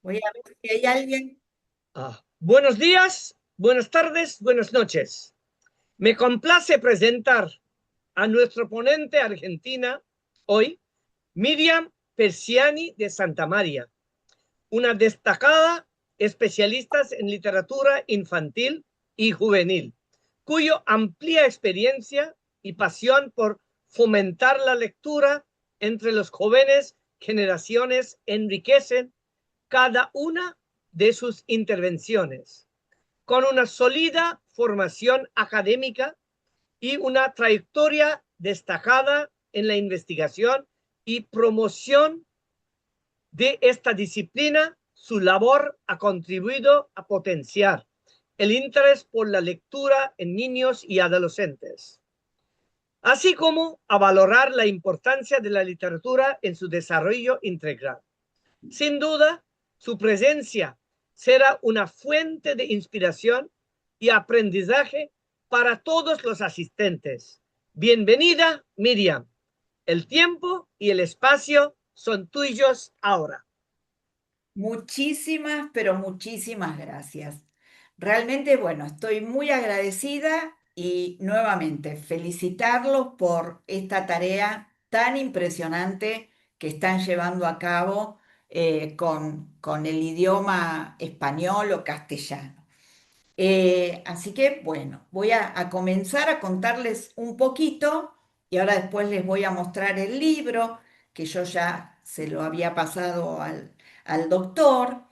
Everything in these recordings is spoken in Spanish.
Voy a ver si hay alguien. Buenos días, buenas tardes, buenas noches. Me complace presentar a nuestro ponente argentina hoy, Miriam Persiani de Santa María, una destacada especialista en literatura infantil y juvenil, cuya amplia experiencia y pasión por fomentar la lectura entre los jóvenes generaciones enriquecen cada una de sus intervenciones con una sólida formación académica y una trayectoria destacada en la investigación y promoción de esta disciplina. Su labor ha contribuido a potenciar el interés por la lectura en niños y adolescentes, así como a valorar la importancia de la literatura en su desarrollo integral. Sin duda, su presencia será una fuente de inspiración y aprendizaje para todos los asistentes. Bienvenida, Miriam. El tiempo y el espacio son tuyos ahora. Muchísimas, pero muchísimas gracias. Realmente, bueno, estoy muy agradecida y nuevamente felicitarlos por esta tarea tan impresionante que están llevando a cabo con el idioma español o castellano. Así que, bueno, voy a comenzar a contarles un poquito y ahora después les voy a mostrar el libro que yo ya se lo había pasado al doctor,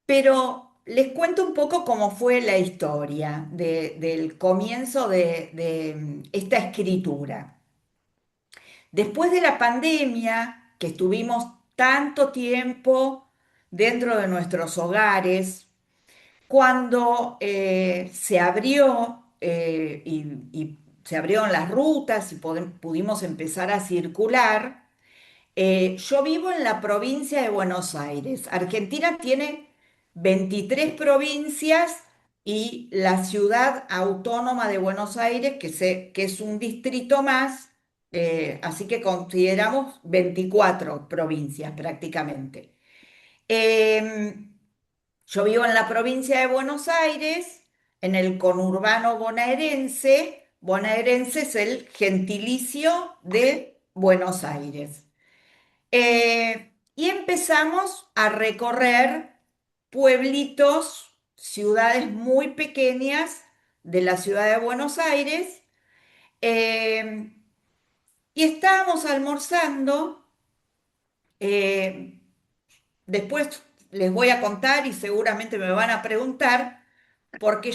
pero les cuento un poco cómo fue la historia del comienzo de esta escritura. Después de la pandemia, que estuvimos tanto tiempo dentro de nuestros hogares, cuando se abrió y se abrieron las rutas y pudimos empezar a circular, yo vivo en la provincia de Buenos Aires. Argentina tiene 23 provincias y la ciudad autónoma de Buenos Aires, que es un distrito más, así que consideramos 24 provincias prácticamente. Em, yo vivo en la provincia de Buenos Aires, en el conurbano bonaerense. Bonaerense es el gentilicio de Buenos Aires. Y empezamos a recorrer pueblitos, ciudades muy pequeñas de la ciudad de Buenos Aires. eh, y estábamos almorzando. eh, Después les voy a contar y seguramente me van a preguntar, porque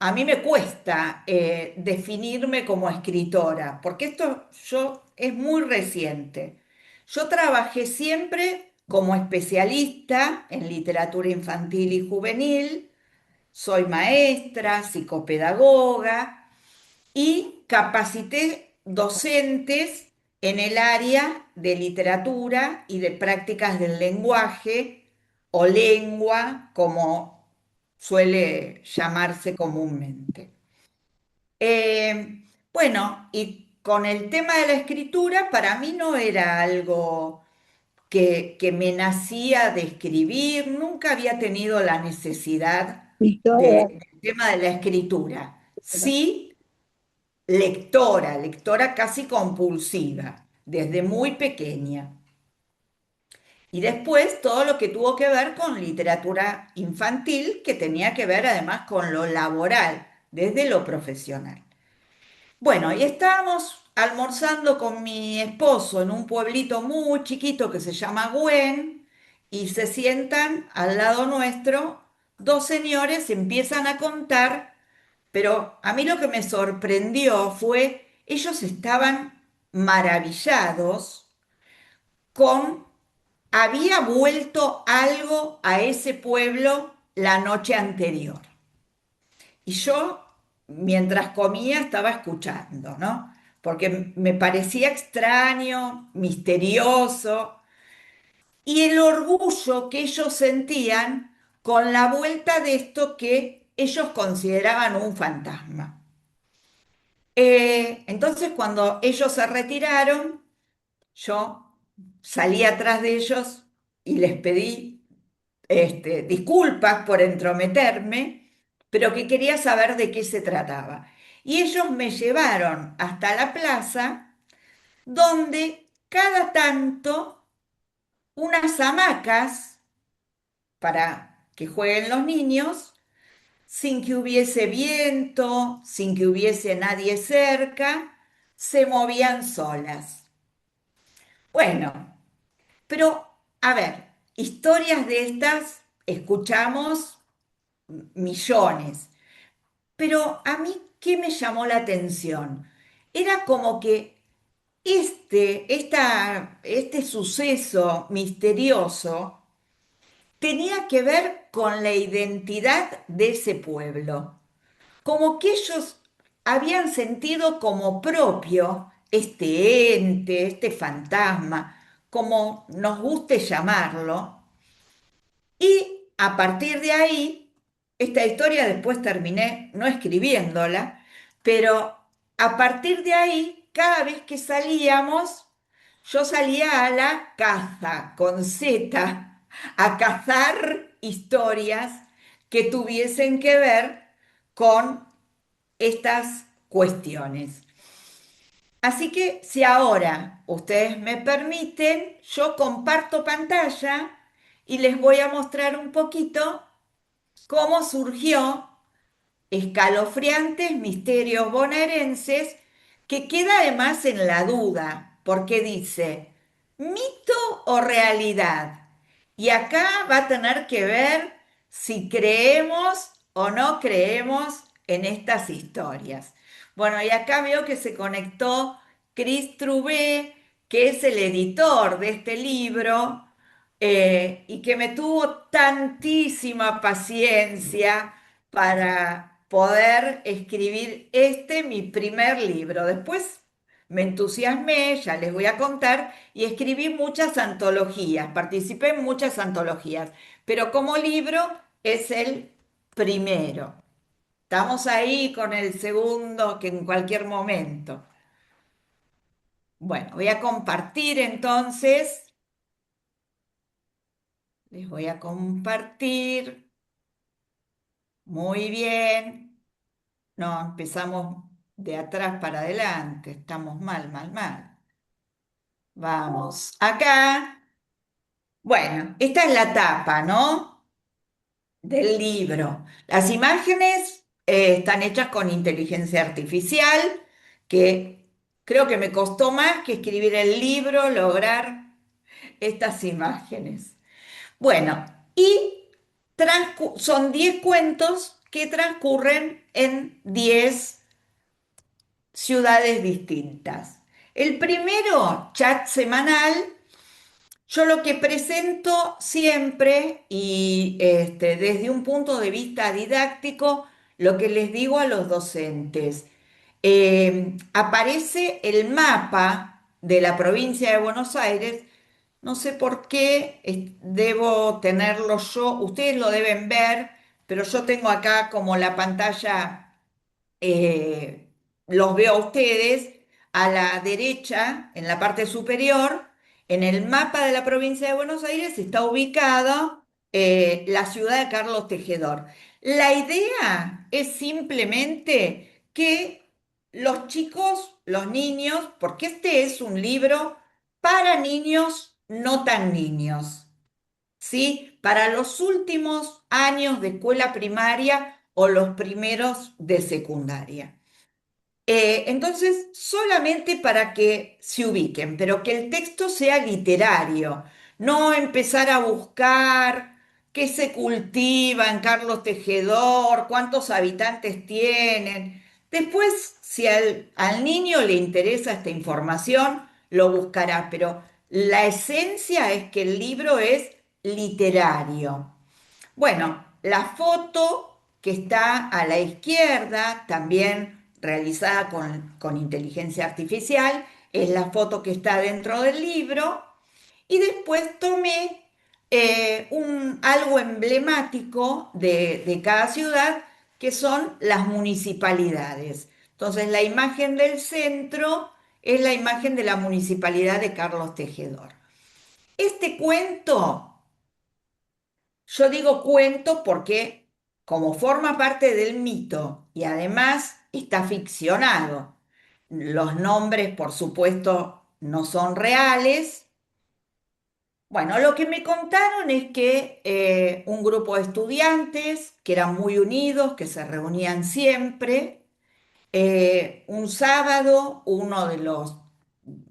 a mí me cuesta definirme como escritora, porque es muy reciente. Yo trabajé siempre como especialista en literatura infantil y juvenil, soy maestra, psicopedagoga y capacité docentes en el área de literatura y de prácticas del lenguaje o lengua, como suele llamarse comúnmente. Bueno, y con el tema de la escritura, para mí no era algo que me nacía de escribir, nunca había tenido la necesidad del tema de la escritura. Sí, lectora casi compulsiva, desde muy pequeña. Y después todo lo que tuvo que ver con literatura infantil, que tenía que ver además con lo laboral, desde lo profesional. Bueno, y estábamos almorzando con mi esposo en un pueblito muy chiquito que se llama Güen, y se sientan al lado nuestro dos señores y empiezan a contar, pero a mí lo que me sorprendió fue, ellos estaban maravillados con, había vuelto algo a ese pueblo la noche anterior. Y yo, mientras comía, estaba escuchando, ¿no? Porque me parecía extraño, misterioso, y el orgullo que ellos sentían con la vuelta de esto que ellos consideraban un fantasma. Entonces, cuando ellos se retiraron, yo salí atrás de ellos y les pedí disculpas por entrometerme, pero que quería saber de qué se trataba. Y ellos me llevaron hasta la plaza, donde cada tanto unas hamacas para que jueguen los niños, sin que hubiese viento, sin que hubiese nadie cerca, se movían solas. Bueno, pero a ver, historias de estas escuchamos millones, pero a mí, ¿qué me llamó la atención? Era como que este suceso misterioso tenía que ver con la identidad de ese pueblo, como que ellos habían sentido como propio este ente, este fantasma, como nos guste llamarlo, y a partir de ahí, esta historia después terminé no escribiéndola, pero a partir de ahí, cada vez que salíamos, yo salía a la caza, con Z, a cazar historias que tuviesen que ver con estas cuestiones. Así que si ahora ustedes me permiten, yo comparto pantalla y les voy a mostrar un poquito cómo surgió Escalofriantes Misterios Bonaerenses, que queda además en la duda, porque dice, ¿mito o realidad? Y acá va a tener que ver si creemos o no creemos en estas historias. Bueno, y acá veo que se conectó Chris Trubé, que es el editor de este libro, y que me tuvo tantísima paciencia para poder escribir mi primer libro. Después me entusiasmé, ya les voy a contar, y escribí muchas antologías, participé en muchas antologías, pero como libro es el primero. Estamos ahí con el segundo, que en cualquier momento. Bueno, voy a compartir entonces, les voy a compartir. Muy bien. No, empezamos de atrás para adelante. Estamos mal, mal, mal. Vamos. Acá. Bueno, esta es la tapa, ¿no? Del libro. Las imágenes están hechas con inteligencia artificial, que creo que me costó más que escribir el libro, lograr estas imágenes. Bueno, y son 10 cuentos que transcurren en 10 ciudades distintas. El primero, chat semanal, yo lo que presento siempre y desde un punto de vista didáctico, lo que les digo a los docentes, aparece el mapa de la provincia de Buenos Aires. No sé por qué debo tenerlo yo, ustedes lo deben ver, pero yo tengo acá como la pantalla, eh, los veo a ustedes a la derecha, en la parte superior, en el mapa de la provincia de Buenos Aires está ubicada la ciudad de Carlos Tejedor. La idea es simplemente que los chicos, los niños, porque este es un libro para niños no tan niños, ¿sí? Para los últimos años de escuela primaria o los primeros de secundaria. Entonces, solamente para que se ubiquen, pero que el texto sea literario, no empezar a buscar qué se cultiva en Carlos Tejedor, cuántos habitantes tienen. Después, si al niño le interesa esta información, lo buscará, pero la esencia es que el libro es literario. Bueno, la foto que está a la izquierda, también realizada con inteligencia artificial, es la foto que está dentro del libro. Y después tomé algo emblemático de cada ciudad, que son las municipalidades. Entonces, la imagen del centro es la imagen de la municipalidad de Carlos Tejedor. Este cuento Yo digo cuento porque como forma parte del mito y además está ficcionado, los nombres, por supuesto, no son reales. Bueno, lo que me contaron es que un grupo de estudiantes que eran muy unidos, que se reunían siempre, un sábado uno de los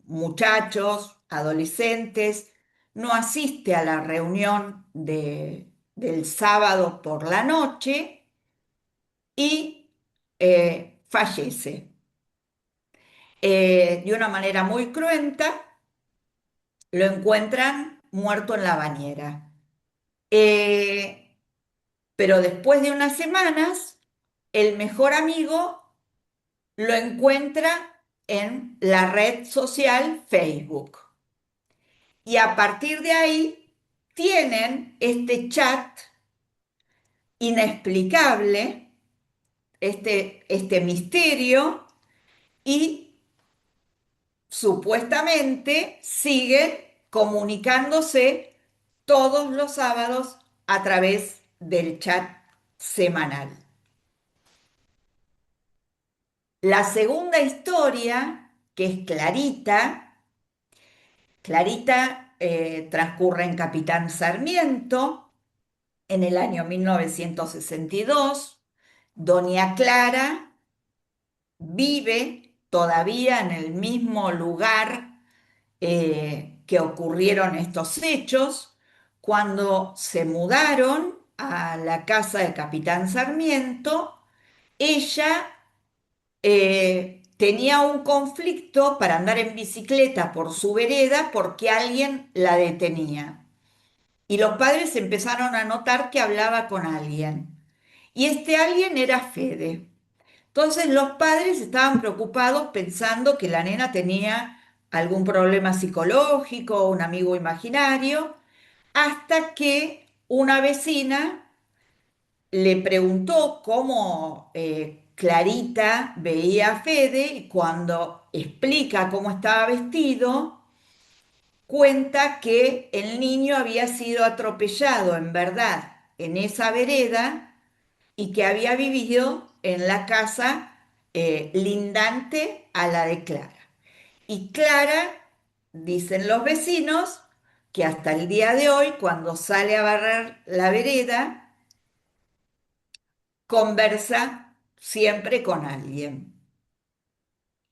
muchachos, adolescentes, no asiste a la reunión del sábado por la noche y fallece. De una manera muy cruenta, lo encuentran muerto en la bañera. Eh, pero después de unas semanas, el mejor amigo lo encuentra en la red social Facebook. Y a partir de ahí tienen este chat inexplicable, este misterio, y supuestamente siguen comunicándose todos los sábados a través del chat semanal. La segunda historia, que es Clarita, Clarita transcurre en Capitán Sarmiento en el año 1962. Doña Clara vive todavía en el mismo lugar que ocurrieron estos hechos. Cuando se mudaron a la casa de Capitán Sarmiento, ella tenía un conflicto para andar en bicicleta por su vereda porque alguien la detenía. Y los padres empezaron a notar que hablaba con alguien. Y este alguien era Fede. Entonces los padres estaban preocupados pensando que la nena tenía algún problema psicológico, un amigo imaginario, hasta que una vecina le preguntó cómo Clarita veía a Fede y cuando explica cómo estaba vestido, cuenta que el niño había sido atropellado en verdad en esa vereda y que había vivido en la casa lindante a la de Clara. Y Clara, dicen los vecinos, que hasta el día de hoy, cuando sale a barrer la vereda, conversa siempre con alguien.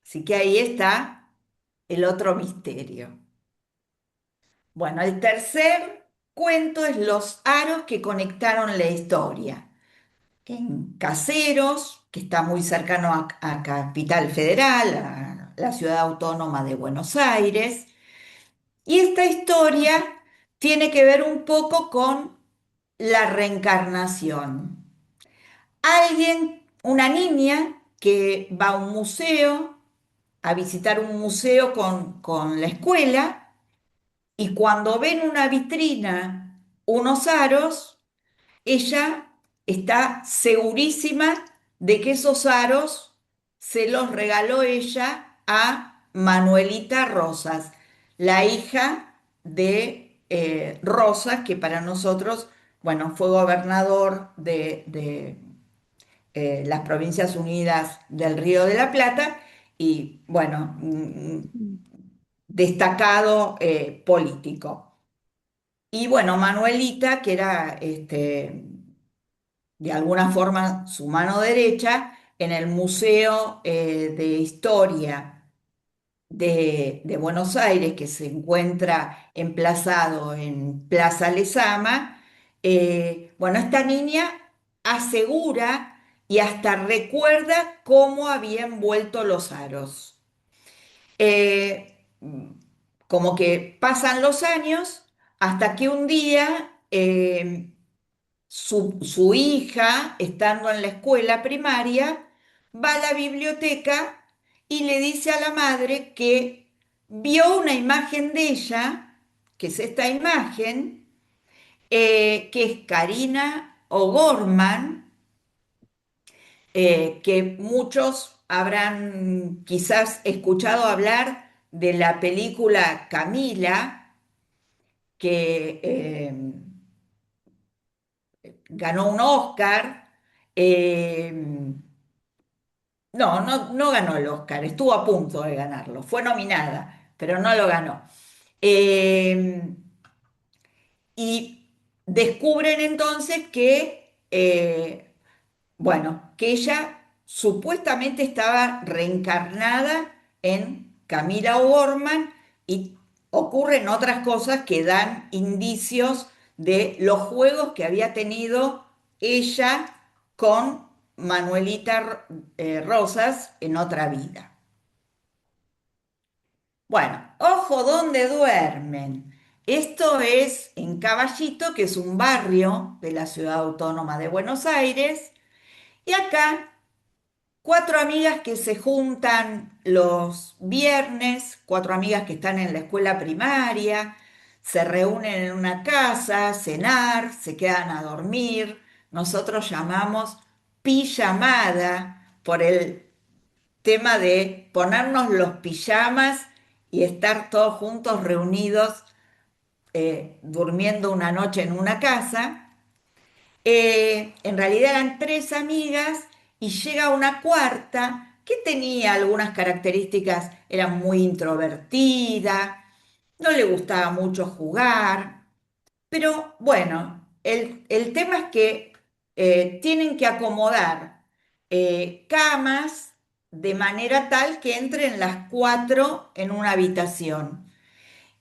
Así que ahí está el otro misterio. Bueno, el tercer cuento es los aros que conectaron la historia. En Caseros, que está muy cercano a Capital Federal, a la ciudad autónoma de Buenos Aires. Y esta historia tiene que ver un poco con la reencarnación. Alguien, una niña que va a un museo, a visitar un museo con la escuela, y cuando ve en una vitrina unos aros, ella está segurísima de que esos aros se los regaló ella a Manuelita Rosas, la hija de Rosas, que para nosotros, bueno, fue gobernador de las Provincias Unidas del Río de la Plata y, bueno, destacado político. Y bueno, Manuelita, que era de alguna forma su mano derecha, en el Museo de Historia de Buenos Aires, que se encuentra emplazado en Plaza Lezama. Bueno, esta niña asegura y hasta recuerda cómo habían vuelto los aros. Eh, Como que pasan los años hasta que un día su hija, estando en la escuela primaria, va a la biblioteca y le dice a la madre que vio una imagen de ella, que es esta imagen, que es Karina O'Gorman, que muchos habrán quizás escuchado hablar de la película Camila, que ganó un Oscar. eh, no ganó el Oscar, estuvo a punto de ganarlo, fue nominada, pero no lo ganó. Eh, y descubren entonces que, bueno, que ella supuestamente estaba reencarnada en Camila O'Gorman y ocurren otras cosas que dan indicios de los juegos que había tenido ella con Manuelita Rosas en otra vida. Bueno, ojo donde duermen. Esto es en Caballito, que es un barrio de la ciudad autónoma de Buenos Aires, y acá cuatro amigas que se juntan los viernes, cuatro amigas que están en la escuela primaria, se reúnen en una casa, a cenar, se quedan a dormir. Nosotros llamamos pijamada por el tema de ponernos los pijamas y estar todos juntos reunidos, durmiendo una noche en una casa. En realidad eran tres amigas y llega una cuarta que tenía algunas características, era muy introvertida, no le gustaba mucho jugar, pero bueno, el tema es que tienen que acomodar camas de manera tal que entren las cuatro en una habitación.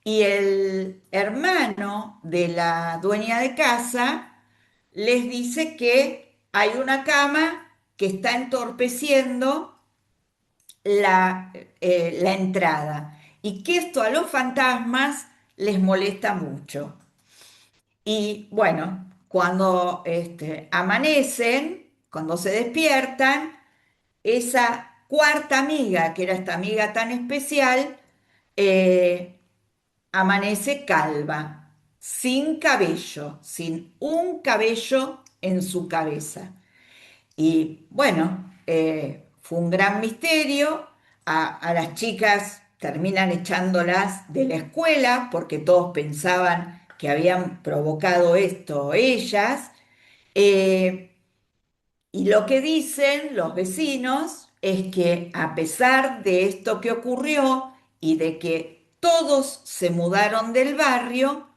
Y el hermano de la dueña de casa les dice que hay una cama que está entorpeciendo la entrada y que esto a los fantasmas les molesta mucho. Y bueno, cuando amanecen, cuando se despiertan, esa cuarta amiga, que era esta amiga tan especial, eh, amanece calva, sin cabello, sin un cabello en su cabeza. Y bueno, fue un gran misterio. A las chicas terminan echándolas de la escuela porque todos pensaban que habían provocado esto ellas. Eh, y lo que dicen los vecinos es que a pesar de esto que ocurrió y de que todos se mudaron del barrio,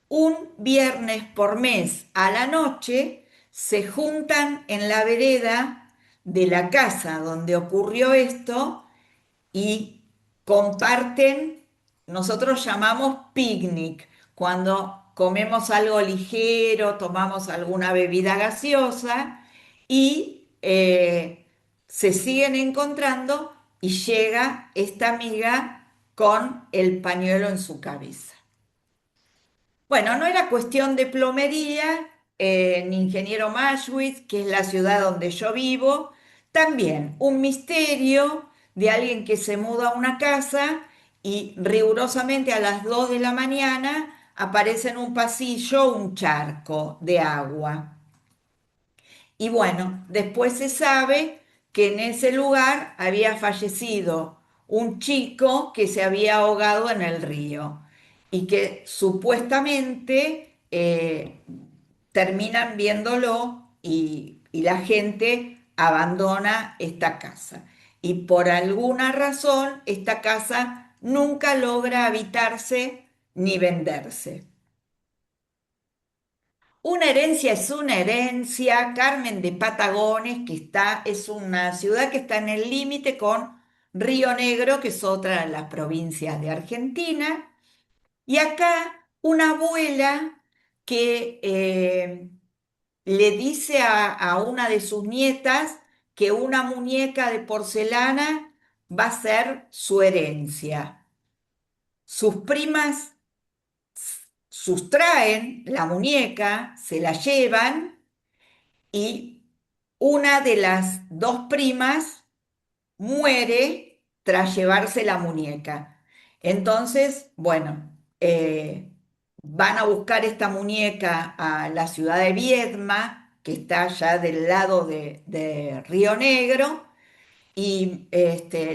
un viernes por mes a la noche se juntan en la vereda de la casa donde ocurrió esto y comparten, nosotros llamamos picnic, cuando comemos algo ligero, tomamos alguna bebida gaseosa y se siguen encontrando y llega esta amiga con el pañuelo en su cabeza. Bueno, no era cuestión de plomería, en Ingeniero Mashwitz, que es la ciudad donde yo vivo, también un misterio de alguien que se muda a una casa y rigurosamente a las 2 de la mañana aparece en un pasillo un charco de agua. Y bueno, después se sabe que en ese lugar había fallecido un chico que se había ahogado en el río y que supuestamente terminan viéndolo y la gente abandona esta casa. Y por alguna razón esta casa nunca logra habitarse ni venderse. Una herencia es una herencia. Carmen de Patagones, es una ciudad que está en el límite con Río Negro, que es otra de las provincias de Argentina. Y acá una abuela que le dice a una de sus nietas que una muñeca de porcelana va a ser su herencia. Sus primas sustraen la muñeca, se la llevan y una de las dos primas muere tras llevarse la muñeca. Entonces, bueno, van a buscar esta muñeca a la ciudad de Viedma, que está allá del lado de Río Negro, y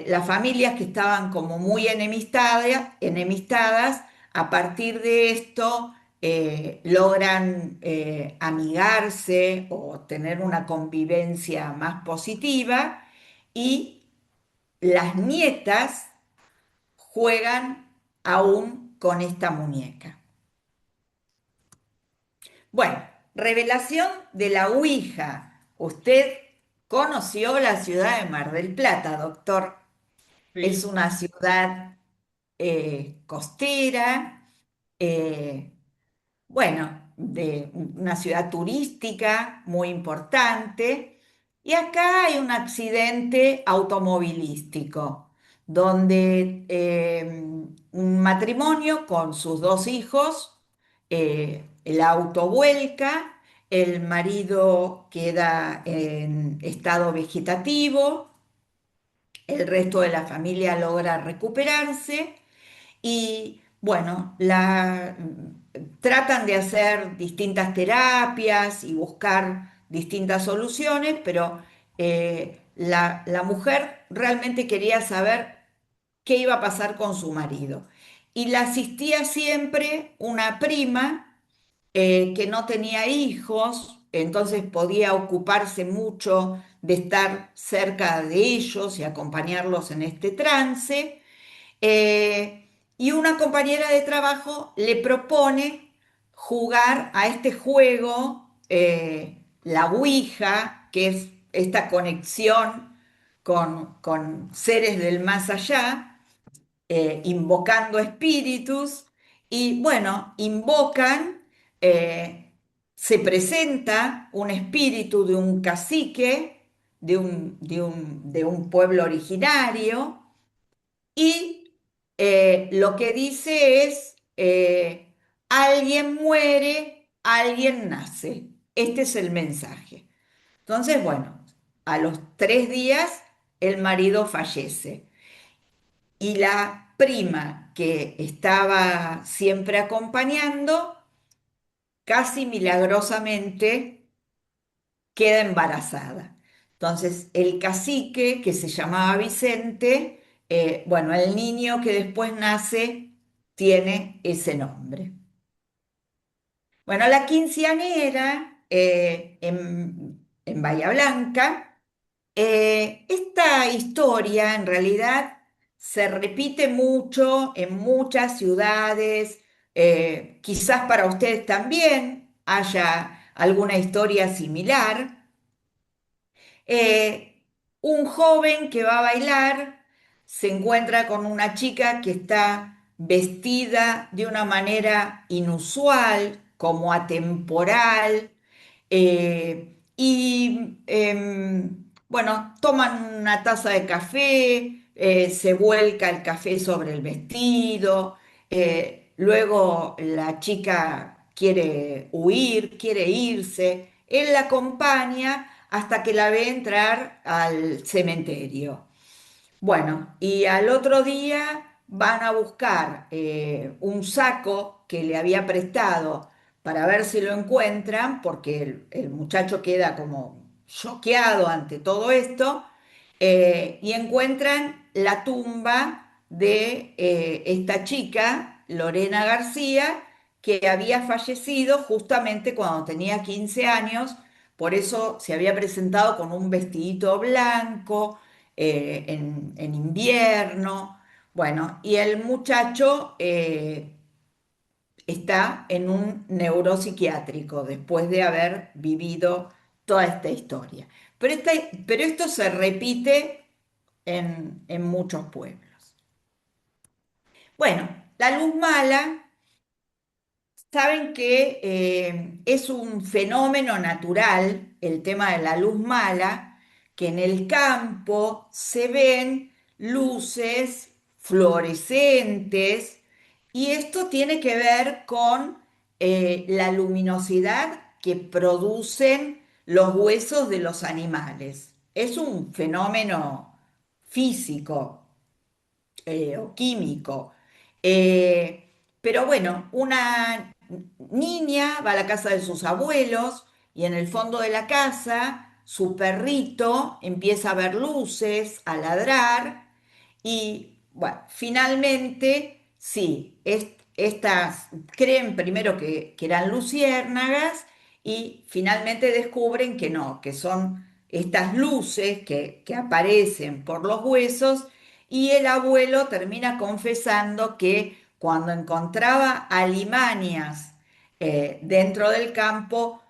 las familias que estaban como muy enemistadas, a partir de esto logran amigarse o tener una convivencia más positiva y las nietas juegan aún con esta muñeca. Bueno, revelación de la Ouija. Usted conoció la ciudad de Mar del Plata, doctor. Es Sí, una ciudad costera, eh, bueno, de una ciudad turística muy importante. Y acá hay un accidente automovilístico, donde un matrimonio con sus dos hijos, el auto vuelca, el marido queda en estado vegetativo, el resto de la familia logra recuperarse y bueno, tratan de hacer distintas terapias y buscar distintas soluciones, pero la mujer realmente quería saber qué iba a pasar con su marido. Y la asistía siempre una prima que no tenía hijos, entonces podía ocuparse mucho de estar cerca de ellos y acompañarlos en este trance. Y una compañera de trabajo le propone jugar a este juego, la Ouija, que es esta conexión con seres del más allá, invocando espíritus. Y bueno, invocan, eh, se presenta un espíritu de un cacique, de un pueblo originario y lo que dice es, alguien muere, alguien nace. Este es el mensaje. Entonces, bueno, a los 3 días el marido fallece y la prima que estaba siempre acompañando, casi milagrosamente queda embarazada. Entonces, el cacique, que se llamaba Vicente, bueno, el niño que después nace tiene ese nombre. Bueno, la quinceañera en Bahía Blanca, esta historia en realidad se repite mucho en muchas ciudades, quizás para ustedes también haya alguna historia similar. Eh, un joven que va a bailar se encuentra con una chica que está vestida de una manera inusual, como atemporal, bueno, toman una taza de café, se vuelca el café sobre el vestido, luego la chica quiere huir, quiere irse, él la acompaña hasta que la ve entrar al cementerio. Bueno, y al otro día van a buscar un saco que le había prestado para ver si lo encuentran, porque el muchacho queda como choqueado ante todo esto, y encuentran la tumba de esta chica, Lorena García, que había fallecido justamente cuando tenía 15 años, por eso se había presentado con un vestidito blanco en invierno. Bueno, y el muchacho está en un neuropsiquiátrico después de haber vivido toda esta historia. Pero esto se repite en muchos pueblos. Bueno, la luz mala. Saben que es un fenómeno natural el tema de la luz mala, que en el campo se ven luces fluorescentes y esto tiene que ver con la luminosidad que producen los huesos de los animales. Es un fenómeno físico o químico. Pero bueno, una niña va a la casa de sus abuelos y en el fondo de la casa su perrito empieza a ver luces, a ladrar y bueno, finalmente sí, estas creen primero que eran luciérnagas y finalmente descubren que no, que son estas luces que aparecen por los huesos y el abuelo termina confesando que cuando encontraba alimañas dentro del campo,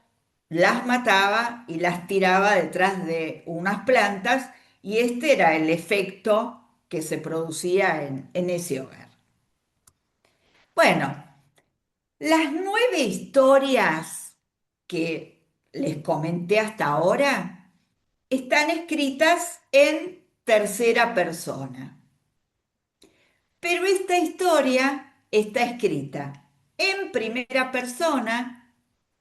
las mataba y las tiraba detrás de unas plantas y este era el efecto que se producía en ese hogar. Bueno, las 9 historias que les comenté hasta ahora están escritas en tercera persona, pero esta historia está escrita en primera persona,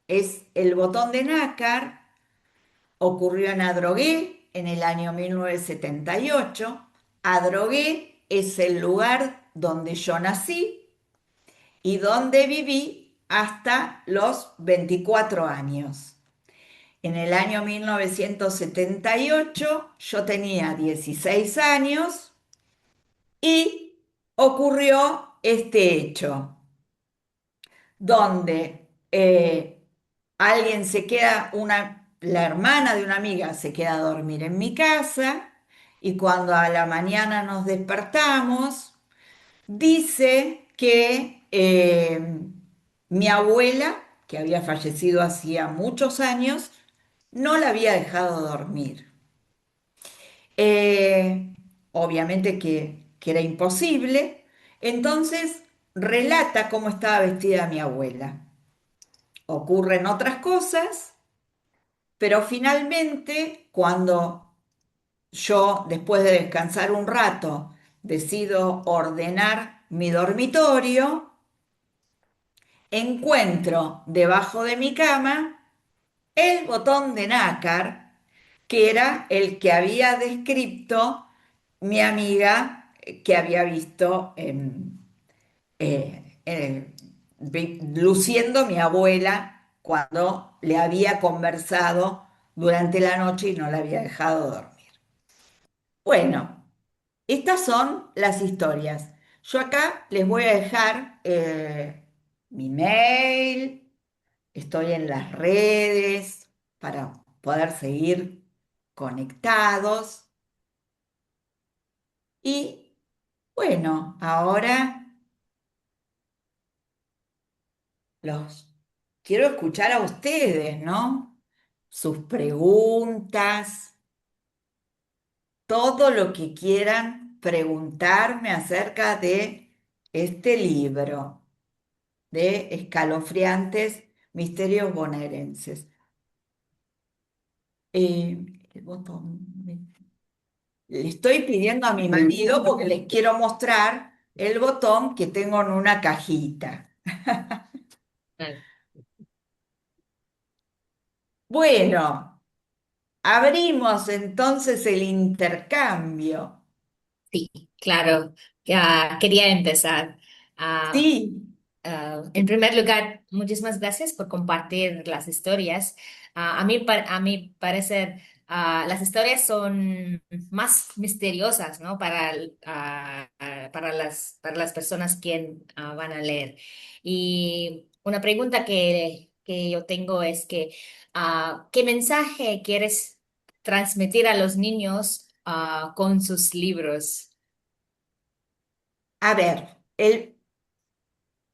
es El botón de nácar, ocurrió en Adrogué en el año 1978. Adrogué es el lugar donde yo nací y donde viví hasta los 24 años. En el año 1978 yo tenía 16 años y ocurrió este hecho, donde alguien se queda, la hermana de una amiga se queda a dormir en mi casa y cuando a la mañana nos despertamos, dice que mi abuela, que había fallecido hacía muchos años, no la había dejado dormir. Eh, Obviamente que era imposible, entonces relata cómo estaba vestida mi abuela. Ocurren otras cosas, pero finalmente cuando yo, después de descansar un rato, decido ordenar mi dormitorio, encuentro debajo de mi cama el botón de nácar, que era el que había descrito mi amiga que había visto luciendo mi abuela cuando le había conversado durante la noche y no la había dejado dormir. Bueno, estas son las historias. Yo acá les voy a dejar mi mail, estoy en las redes para poder seguir conectados. Y bueno, ahora los quiero escuchar a ustedes, ¿no? Sus preguntas, todo lo que quieran preguntarme acerca de este libro de escalofriantes misterios bonaerenses. El botón. Le estoy pidiendo a mi marido porque les quiero mostrar el botón que tengo en una cajita. Ah, Bueno, abrimos entonces el intercambio. sí, claro. Ya quería empezar. Ah, Sí, en primer lugar, muchísimas gracias por compartir las historias. A mi parecer, las historias son más misteriosas, ¿no? Para las personas que van a leer. Y una pregunta que yo tengo es que, ¿qué mensaje quieres transmitir a los niños, con sus libros? a ver, el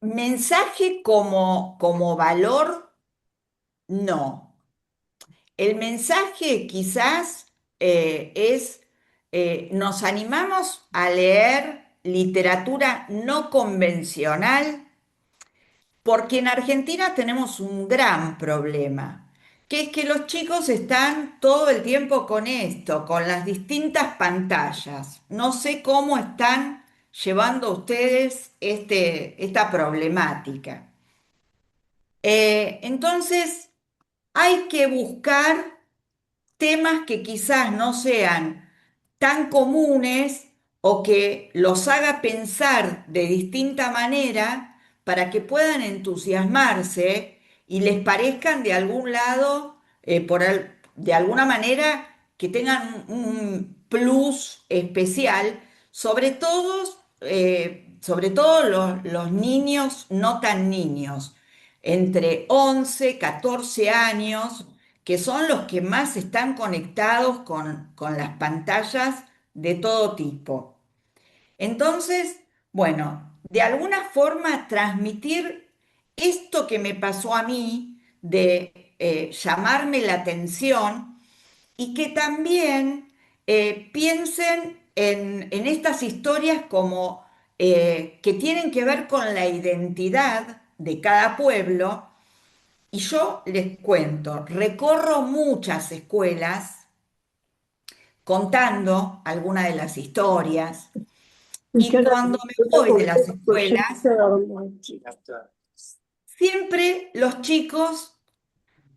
mensaje como valor, no. El mensaje quizás es, nos animamos a leer literatura no convencional porque en Argentina tenemos un gran problema, que es que los chicos están todo el tiempo con esto, con las distintas pantallas. No sé cómo están llevando ustedes esta problemática. Entonces, hay que buscar temas que quizás no sean tan comunes o que los haga pensar de distinta manera para que puedan entusiasmarse y les parezcan de algún lado, de alguna manera, que tengan un plus especial, sobre todo sobre todo los niños no tan niños, entre 11 14 años, que son los que más están conectados con las pantallas de todo tipo. Entonces, bueno, de alguna forma transmitir esto que me pasó a mí, de llamarme la atención y que también piensen en estas historias como que tienen que ver con la identidad de cada pueblo. Y yo les cuento, recorro muchas escuelas contando algunas de las historias y cuando me voy de las escuelas, siempre los chicos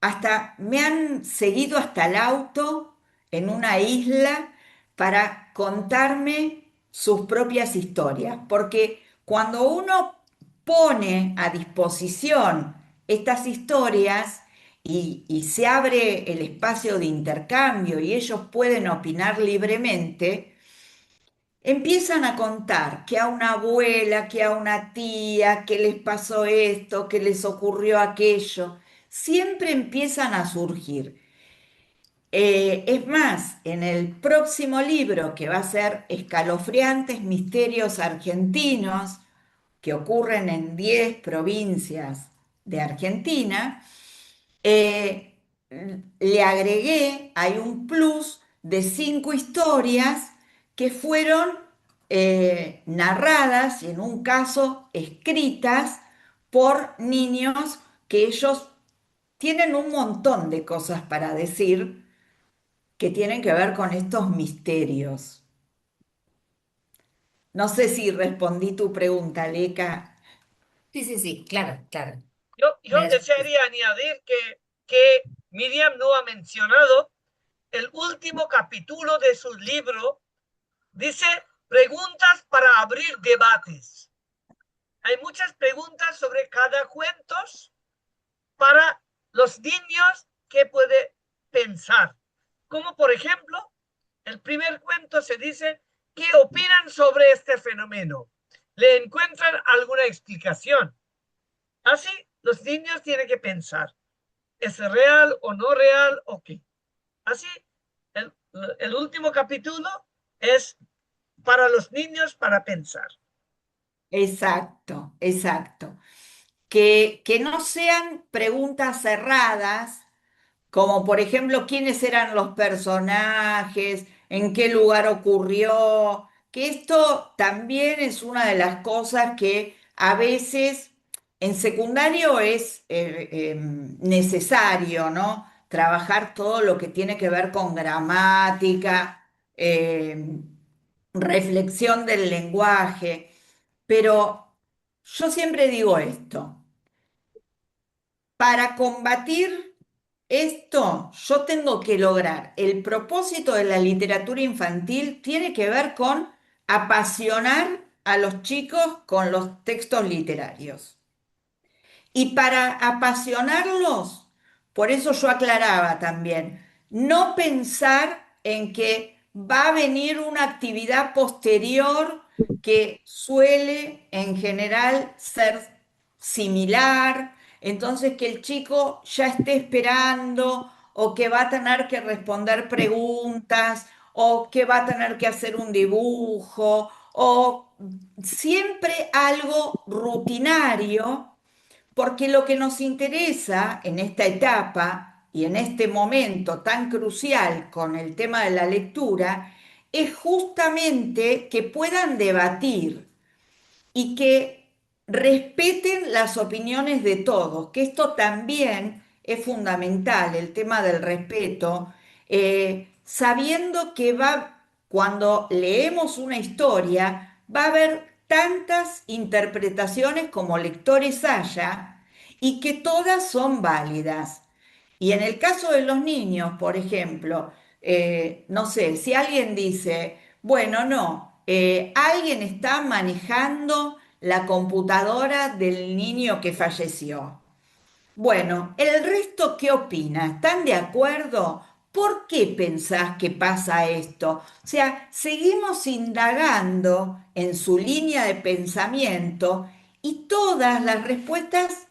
hasta me han seguido hasta el auto en una isla para contarme sus propias historias, porque cuando uno pone a disposición estas historias y se abre el espacio de intercambio y ellos pueden opinar libremente, empiezan a contar que a una abuela, que a una tía, que les pasó esto, que les ocurrió aquello. Siempre empiezan a surgir. Es más, en el próximo libro, que va a ser Escalofriantes Misterios Argentinos, que ocurren en 10 provincias de Argentina, eh, le agregué, hay un plus de 5 historias que fueron narradas y en un caso escritas por niños que ellos tienen un montón de cosas para decir que tienen que ver con estos misterios. No sé si respondí tu pregunta, Leca. Sí, sí, sí, claro, claro. Yo Me desearía añadir que Miriam no ha mencionado el último capítulo de su libro. Dice preguntas para abrir debates. Hay muchas preguntas sobre cada cuento para los niños que puede pensar. Como por ejemplo, el primer cuento se dice, ¿qué opinan sobre este fenómeno? ¿Le encuentran alguna explicación? Así, los niños tienen que pensar, ¿es real o no real o qué? Así, el, el último capítulo es para los niños para pensar. Exacto, exacto. Que no sean preguntas cerradas, como por ejemplo, quiénes eran los personajes, en qué lugar ocurrió, que esto también es una de las cosas que a veces en secundario es necesario, ¿no? Trabajar todo lo que tiene que ver con gramática, reflexión del lenguaje, pero yo siempre digo esto. Para combatir esto, yo tengo que lograr, el propósito de la literatura infantil tiene que ver con apasionar a los chicos con los textos literarios. Y para apasionarlos, por eso yo aclaraba también, no pensar en que va a venir una actividad posterior que suele en general ser similar, entonces que el chico ya esté esperando o que va a tener que responder preguntas o que va a tener que hacer un dibujo o siempre algo rutinario porque lo que nos interesa en esta etapa y en este momento tan crucial con el tema de la lectura es justamente que puedan debatir y que respeten las opiniones de todos, que esto también es fundamental, el tema del respeto, sabiendo que cuando leemos una historia, va a haber tantas interpretaciones como lectores haya y que todas son válidas. Y en el caso de los niños, por ejemplo, no sé, si alguien dice, bueno, no, alguien está manejando la computadora del niño que falleció. Bueno, ¿el resto qué opina? ¿Están de acuerdo? ¿por qué pensás que pasa esto? O sea, seguimos indagando en su línea de pensamiento y todas las respuestas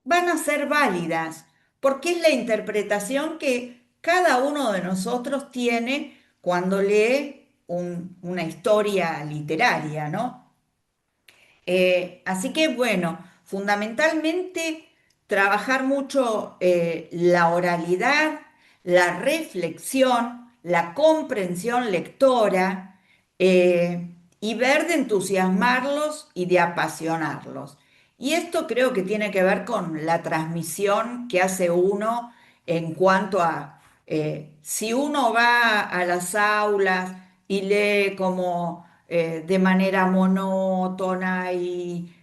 van a ser válidas, porque es la interpretación que cada uno de nosotros tiene cuando lee una historia literaria, ¿no? Así que bueno, fundamentalmente trabajar mucho la oralidad, la reflexión, la comprensión lectora y ver de entusiasmarlos y de apasionarlos. Y esto creo que tiene que ver con la transmisión que hace uno en cuanto a si uno va a las aulas y lee como de manera monótona y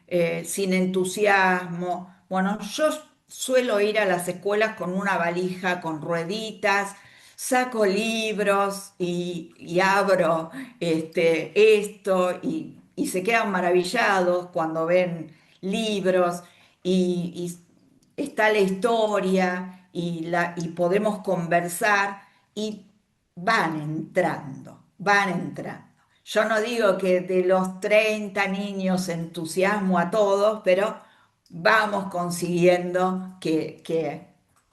sin entusiasmo. Bueno, yo suelo ir a las escuelas con una valija con rueditas, saco libros y abro esto y se quedan maravillados cuando ven libros y está la historia y podemos conversar y van entrando. Yo no digo que de los 30 niños entusiasmo a todos, pero vamos consiguiendo que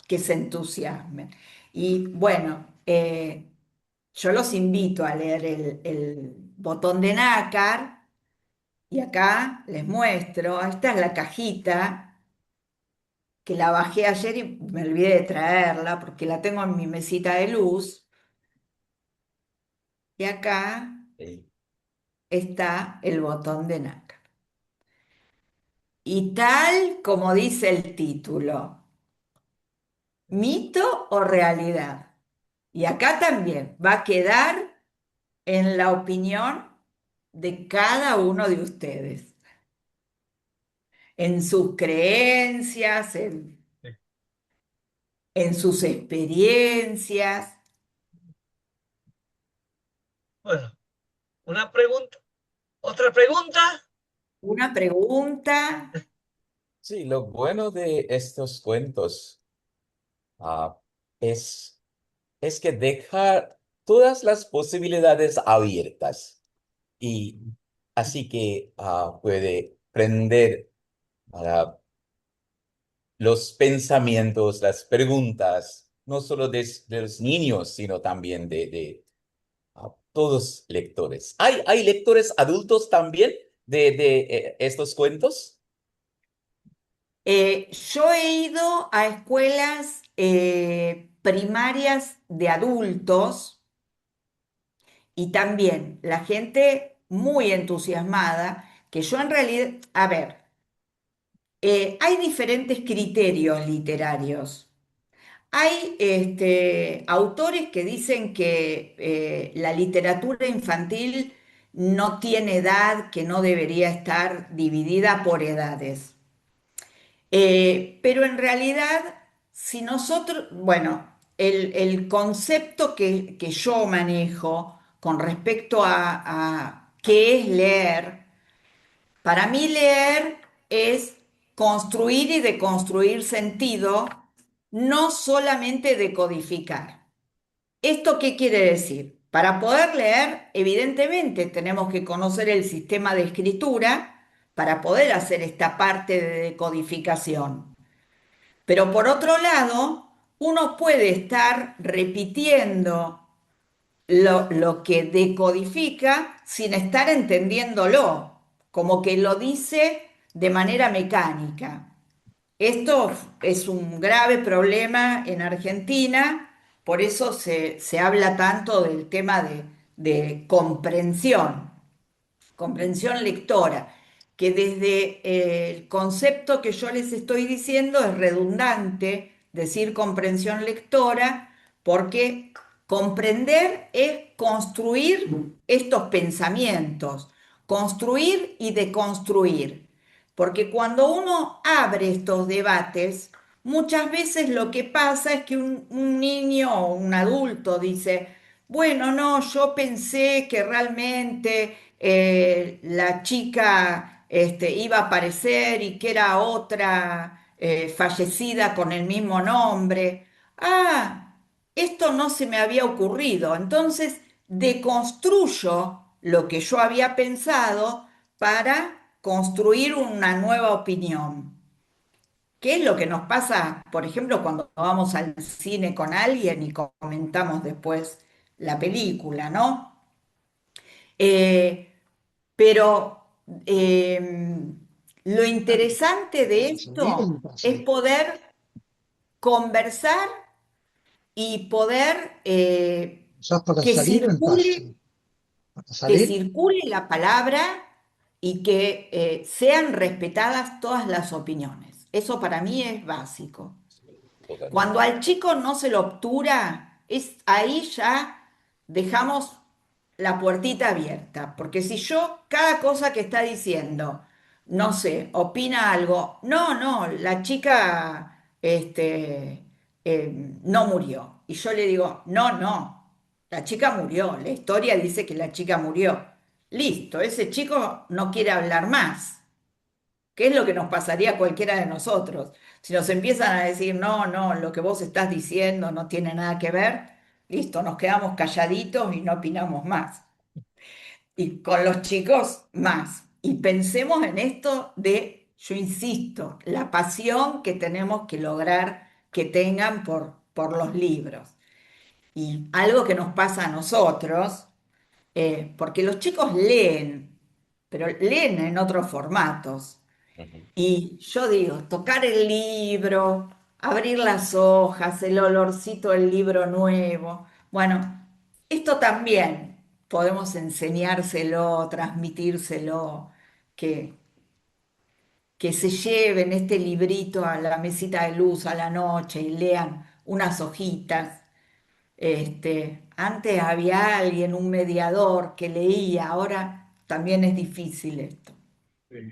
se entusiasmen. Y bueno, yo los invito a leer el botón de nácar y acá les muestro, esta es la cajita que la bajé ayer y me olvidé de traerla porque la tengo en mi mesita de luz. Y acá Sí. está el botón de nácar. Y tal como dice el título, ¿mito o realidad? Y acá también va a quedar en la opinión de cada uno de ustedes, en sus creencias, en sus experiencias. Bueno, una pregunta. ¿Otra pregunta? Una pregunta. Sí, lo bueno de estos cuentos ah, es, es que deja todas las posibilidades abiertas y así que puede prender ah, los pensamientos, las preguntas, no solo de los niños, sino también de todos lectores. ¿Hay lectores adultos también de estos cuentos? Yo he ido a escuelas primarias de adultos y también la gente muy entusiasmada, que yo en realidad, a ver, hay diferentes criterios literarios. Hay autores que dicen que la literatura infantil no tiene edad, que no debería estar dividida por edades. Pero en realidad, si nosotros, bueno, el concepto que yo manejo con respecto a qué es leer, para mí leer es construir y deconstruir sentido, no solamente decodificar. ¿Esto qué quiere decir? Para poder leer, evidentemente tenemos que conocer el sistema de escritura para poder hacer esta parte de decodificación. Pero por otro lado, uno puede estar repitiendo lo que decodifica sin estar entendiéndolo, como que lo dice de manera mecánica. Esto es un grave problema en Argentina, por eso se habla tanto del tema de comprensión lectora, que desde el concepto que yo les estoy diciendo es redundante decir comprensión lectora, porque comprender es construir estos pensamientos, construir y deconstruir. Porque cuando uno abre estos debates, muchas veces lo que pasa es que un niño o un adulto dice, bueno, no, yo pensé que realmente la chica iba a aparecer y que era otra fallecida con el mismo nombre. Ah, esto no se me había ocurrido. Entonces, deconstruyo lo que yo había pensado para construir una nueva opinión. ¿Qué es lo que nos pasa, por ejemplo, cuando vamos al cine con alguien y comentamos después la película, ¿no? Eh, pero lo interesante de esto es poder conversar y poder que circule, que circule la palabra y que sean respetadas todas las opiniones. Eso para mí es básico. Cuando Totalmente. al chico no se lo obtura, es ahí ya dejamos la puertita abierta, porque si yo cada cosa que está diciendo, no sé, opina algo, no, la chica no murió. Y yo le digo, no, la chica murió, la historia dice que la chica murió. Listo, ese chico no quiere hablar más. ¿Qué es lo que nos pasaría a cualquiera de nosotros? Si nos empiezan a decir, no, lo que vos estás diciendo no tiene nada que ver, listo, nos quedamos calladitos y no opinamos más. Y con los chicos, más. Y pensemos en esto de, yo insisto, la pasión que tenemos que lograr que tengan por los libros. Y algo que nos pasa a nosotros, porque los chicos leen, pero leen en otros formatos. Ujú. Y yo digo, tocar el libro, abrir las hojas, el olorcito del libro nuevo. Bueno, esto también podemos enseñárselo, transmitírselo, que, que se lleven este librito a la mesita de luz a la noche y lean unas hojitas. Antes había alguien, un mediador que leía, ahora también es difícil esto. Sí.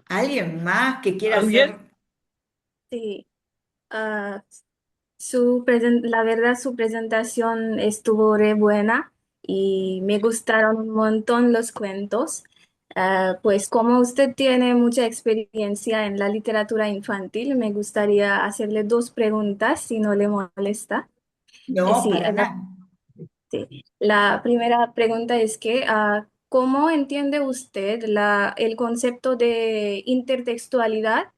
¿Alguien más que quiera ¿Alguien? hacer? Sí, ah, la verdad su presentación estuvo re buena y me gustaron un montón los cuentos. Pues como usted tiene mucha experiencia en la literatura infantil, me gustaría hacerle dos preguntas, si no le molesta. No, Sí, para nada. sí. La primera pregunta es que, ¿cómo entiende usted el concepto de intertextualidad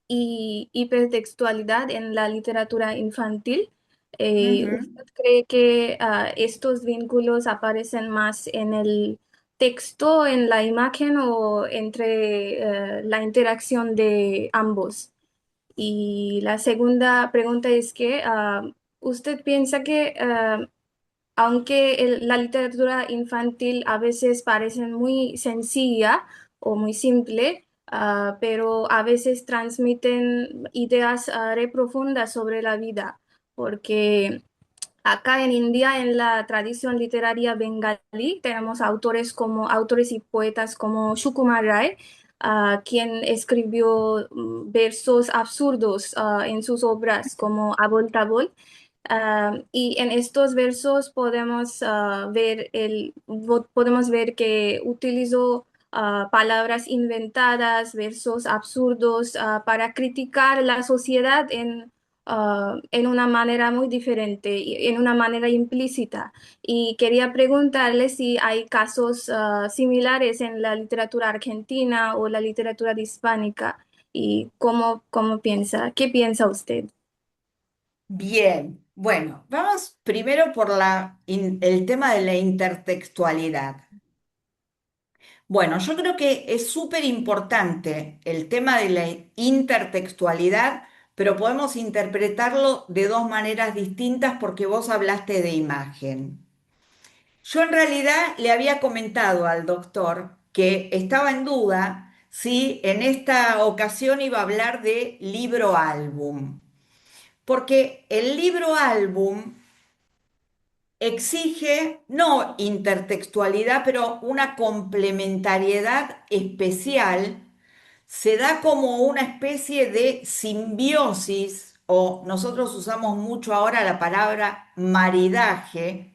y hipertextualidad en la literatura infantil? Ujú. ¿Usted cree que estos vínculos aparecen más en el texto, en la imagen o entre la interacción de ambos? Y la segunda pregunta es que ¿usted piensa que aunque la literatura infantil a veces parece muy sencilla o muy simple, pero a veces transmiten ideas re profundas sobre la vida? Porque acá en India, en la tradición literaria bengalí, tenemos autores y poetas como Sukumar Ray, quien escribió versos absurdos en sus obras como Abol Tabol. Y en estos versos podemos ver que utilizó palabras inventadas, versos absurdos, para criticar la sociedad en una manera muy diferente, y en una manera implícita. Y quería preguntarle si hay casos similares en la literatura argentina o la literatura hispánica, y cómo piensa, ¿qué piensa usted? Bien, bueno, vamos primero por el tema de la intertextualidad. Bueno, yo creo que es súper importante el tema de la intertextualidad, pero podemos interpretarlo de dos maneras distintas porque vos hablaste de imagen. Yo en realidad le había comentado al doctor que estaba en duda si en esta ocasión iba a hablar de libro álbum, porque el libro álbum exige no intertextualidad, pero una complementariedad especial. Se da como una especie de simbiosis, o nosotros usamos mucho ahora la palabra maridaje,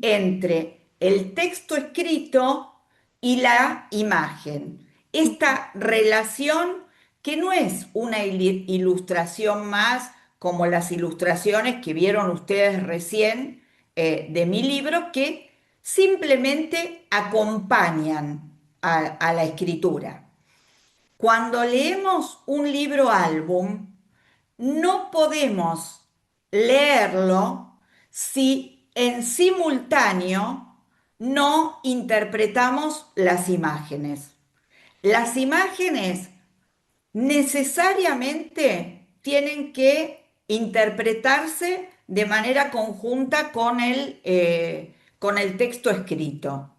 entre el texto escrito y la imagen. Esta relación que no es una ilustración más como las ilustraciones que vieron ustedes recién de mi libro, que simplemente acompañan a la escritura. Cuando leemos un libro álbum, no podemos leerlo si en simultáneo no interpretamos las imágenes. Las imágenes necesariamente tienen que interpretarse de manera conjunta con el texto escrito.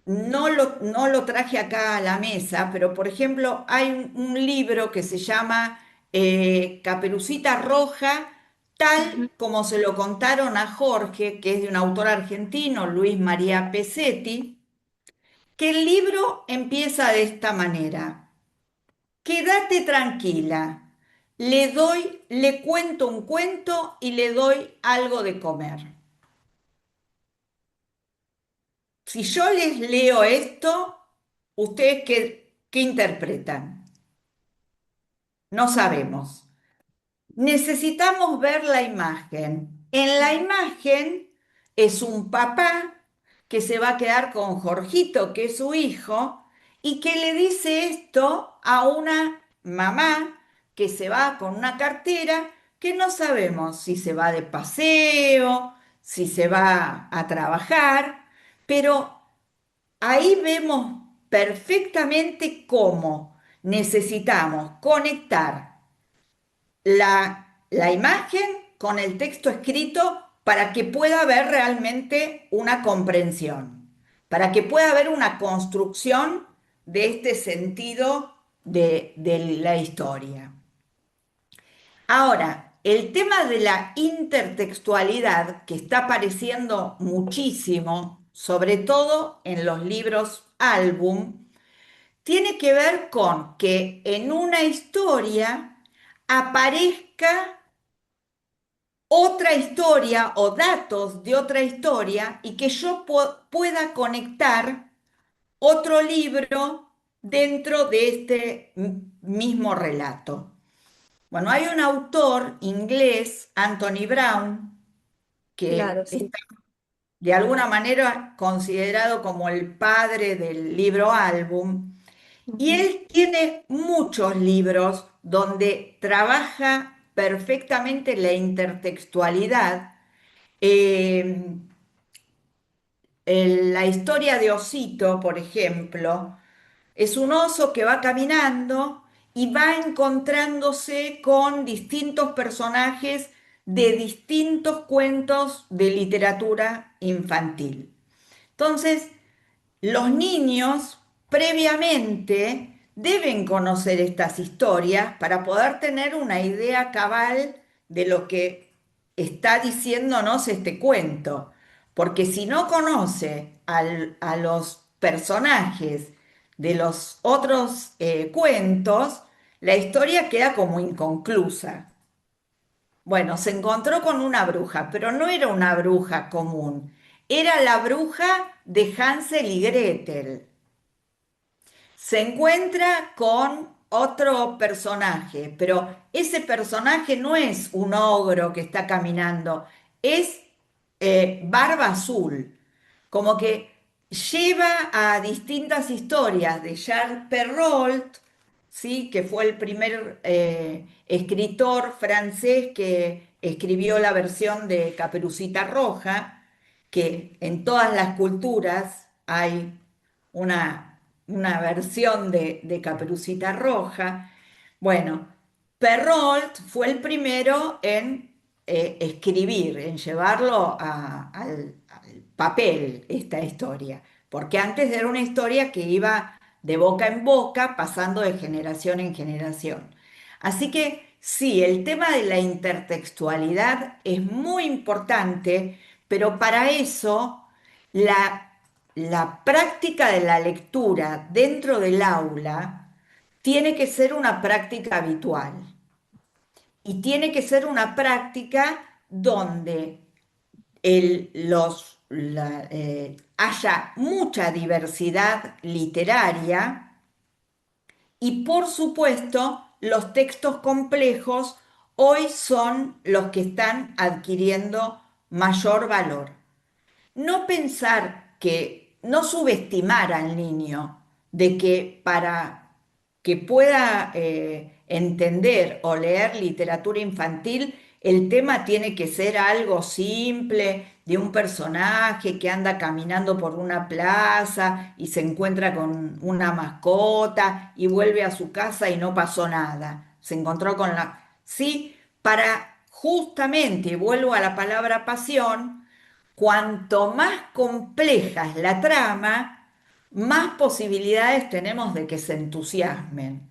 No lo traje acá a la mesa, pero por ejemplo hay un libro que se llama Caperucita Roja, tal Ujú, como se lo contaron a Jorge, que es de un autor argentino, Luis María Pesetti, que el libro empieza de esta manera. Quédate tranquila, le cuento un cuento y le doy algo de comer. Si yo les leo esto, ¿ustedes qué interpretan? No sabemos. Necesitamos ver la imagen. En la imagen es un papá que se va a quedar con Jorgito, que es su hijo, y que le dice esto a una mamá que se va con una cartera que no sabemos si se va de paseo, si se va a trabajar, pero ahí vemos perfectamente cómo necesitamos conectar la imagen con el texto escrito para que pueda haber realmente una comprensión, para que pueda haber una construcción de este sentido de la historia. Ahora, el tema de la intertextualidad, que está apareciendo muchísimo, sobre todo en los libros álbum, tiene que ver con que en una historia aparezca otra historia o datos de otra historia y que yo pueda conectar otro libro dentro de este mismo relato. Bueno, hay un autor inglés, Anthony Brown, claro, que sí. está de alguna manera considerado como el padre del libro álbum, y Ujú, él tiene muchos libros donde trabaja perfectamente la intertextualidad. Eh, la historia de Osito, por ejemplo, es un oso que va caminando y va encontrándose con distintos personajes de distintos cuentos de literatura infantil. Entonces, los niños previamente deben conocer estas historias para poder tener una idea cabal de lo que está diciéndonos este cuento. Porque si no conoce a los personajes de los otros cuentos, la historia queda como inconclusa. Bueno, se encontró con una bruja, pero no era una bruja común, era la bruja de Hansel y Gretel. Se encuentra con otro personaje, pero ese personaje no es un ogro que está caminando, es Barba Azul, como que lleva a distintas historias de Charles Perrault, ¿sí? Que fue el primer escritor francés que escribió la versión de Caperucita Roja, que en todas las culturas hay una versión de Caperucita Roja. Bueno, Perrault fue el primero en escribir, en llevarlo al papel esta historia, porque antes era una historia que iba de boca en boca, pasando de generación en generación. Así que sí, el tema de la intertextualidad es muy importante, pero para eso la práctica de la lectura dentro del aula tiene que ser una práctica habitual y tiene que ser una práctica donde haya mucha diversidad literaria Y por supuesto, los textos complejos hoy son los que están adquiriendo mayor valor. No pensar que, no subestimar al niño de que para que pueda entender o leer literatura infantil, el tema tiene que ser algo simple, de un personaje que anda caminando por una plaza y se encuentra con una mascota y vuelve a su casa y no pasó nada. Se encontró con la... Sí, para justamente, y vuelvo a la palabra pasión, cuanto más compleja es la trama, más posibilidades tenemos de que se entusiasmen.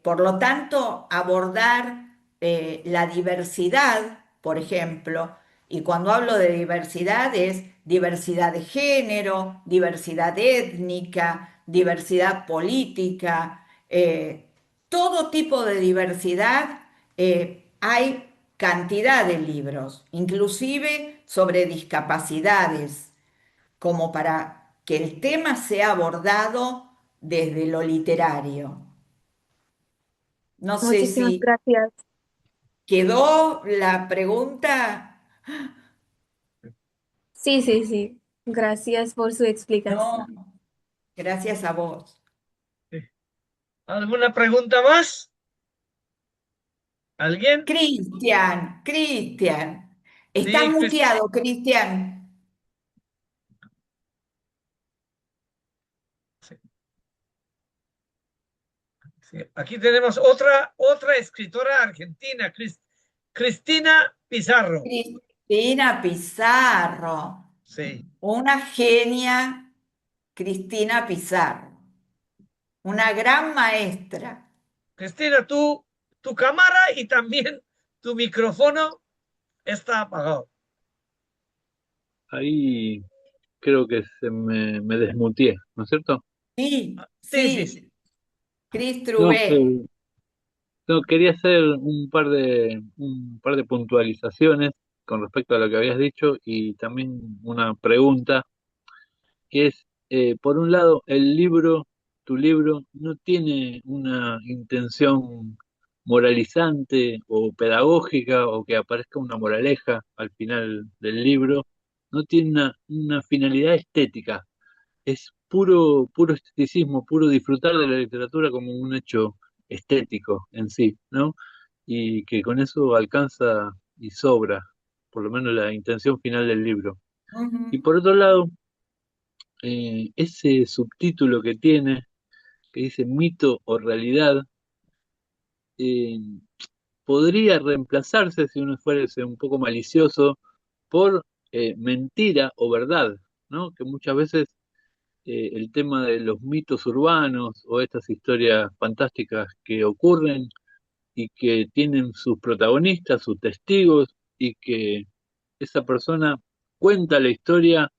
Por lo tanto, abordar la diversidad, por ejemplo, y cuando hablo de diversidad es diversidad de género, diversidad étnica, diversidad política, todo tipo de diversidad, hay cantidad de libros, inclusive sobre discapacidades, como para que el tema sea abordado desde lo literario. No sé Muchísimas si gracias. quedó la pregunta. Sí, sí, sí. Gracias por su No, explicación. gracias a vos. ¿Alguna pregunta más? ¿Alguien? Cristian, Cristian. Estás Sí, muteado, Cristian. sí, sí. Aquí tenemos otra escritora argentina, Cristina Pizarro. Cristina Pizarro. Sí. Una genia, Cristina Pizarro. Una gran maestra. Cristina, tu cámara y también tu micrófono está apagado. Ahí creo que me desmuteé, ¿no es cierto? Sí, Sí, sí, sí, sí. Cris No, Trubé. no, quería hacer un par de puntualizaciones con respecto a lo que habías dicho y también una pregunta que es, por un lado, tu libro, no tiene una intención moralizante o pedagógica o que aparezca una moraleja al final del libro, no tiene una finalidad estética, es puro esteticismo, puro disfrutar de la literatura como un hecho estético en sí, ¿no? Y que con eso alcanza y sobra, por lo menos la intención final del libro. Y Ujú. por otro lado, ese subtítulo que tiene, que dice mito o realidad, eh, podría reemplazarse, si uno fuese un poco malicioso, por mentira o verdad, ¿no? Que muchas veces el tema de los mitos urbanos o estas historias fantásticas que ocurren y que tienen sus protagonistas, sus testigos, y que esa persona cuenta la historia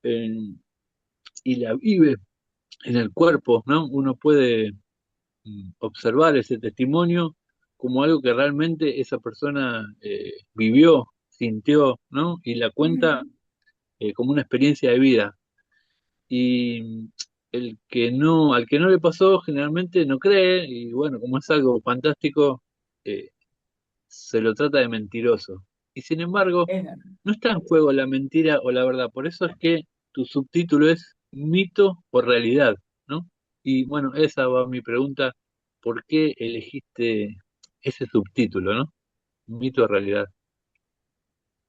y la vive en el cuerpo, ¿no? Uno puede observar ese testimonio como algo que realmente esa persona vivió, sintió, ¿no? Y la cuenta Ujú. como una experiencia de vida. Y al que no le pasó generalmente no cree, y bueno, como es algo fantástico, eh, se lo trata de mentiroso. Y sin embargo, Es verdad. no está en juego la mentira o la verdad, por eso es que tu subtítulo es mito o realidad, ¿no? Y bueno, esa va mi pregunta, ¿por qué elegiste ese subtítulo, ¿no? Mito o realidad.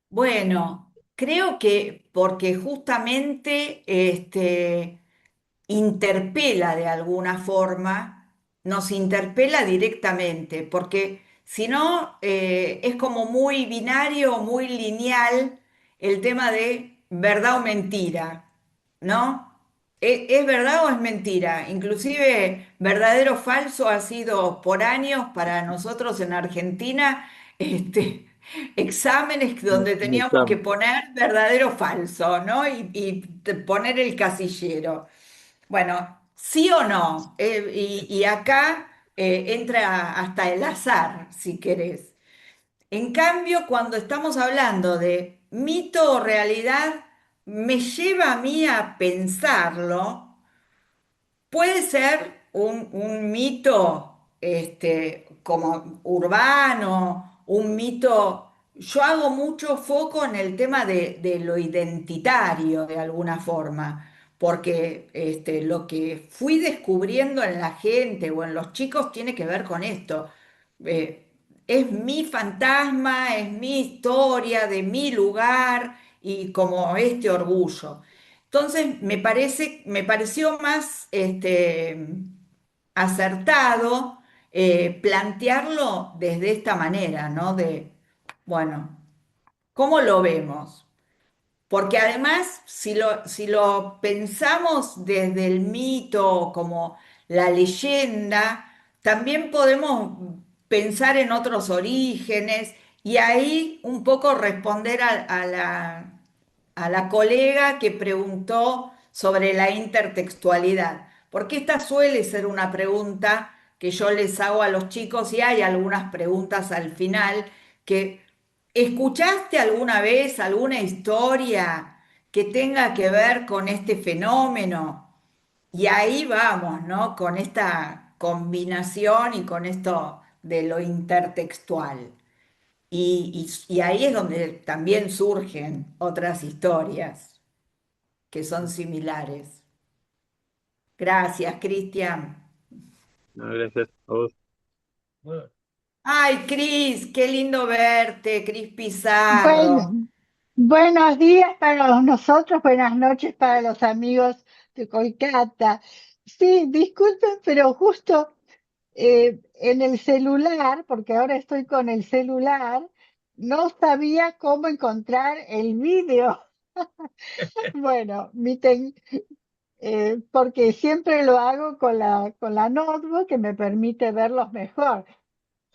Bueno, creo que porque justamente interpela de alguna forma, nos interpela directamente, porque si no es como muy binario, muy lineal el tema de verdad o mentira, ¿no? ¿Es verdad o es mentira? Inclusive verdadero o falso ha sido por años para nosotros en Argentina, exámenes donde Un teníamos que examen. poner verdadero o falso, ¿no? Y poner el casillero. Bueno, sí o no. Y acá entra hasta el azar, si querés. En cambio, cuando estamos hablando de mito o realidad, me lleva a mí a pensarlo. Puede ser un mito como urbano, un mito. Yo hago mucho foco en el tema de lo identitario de alguna forma, porque lo que fui descubriendo en la gente o en los chicos tiene que ver con esto. Eh, es mi fantasma, es mi historia de mi lugar y como este orgullo. Entonces, me pareció más acertado plantearlo desde esta manera, ¿no? Bueno, ¿cómo lo vemos? Porque además, si lo pensamos desde el mito, como la leyenda, también podemos pensar en otros orígenes y ahí un poco responder a la colega que preguntó sobre la intertextualidad, porque esta suele ser una pregunta que yo les hago a los chicos y hay algunas preguntas al final que ¿escuchaste alguna vez alguna historia que tenga que ver con este fenómeno? Y ahí vamos, ¿no? Con esta combinación y con esto de lo intertextual. Y ahí es donde también surgen otras historias que son similares. Gracias, Cristian. No, gracias a vos. Bueno, Ay, Cris, qué lindo verte, Cris Pizarro. Bueno, buenos días para nosotros, buenas noches para los amigos de Kolkata. Sí, disculpen, pero justo en el celular, porque ahora estoy con el celular, no sabía cómo encontrar el vídeo. Bueno, porque siempre lo hago con la notebook que me permite verlos mejor.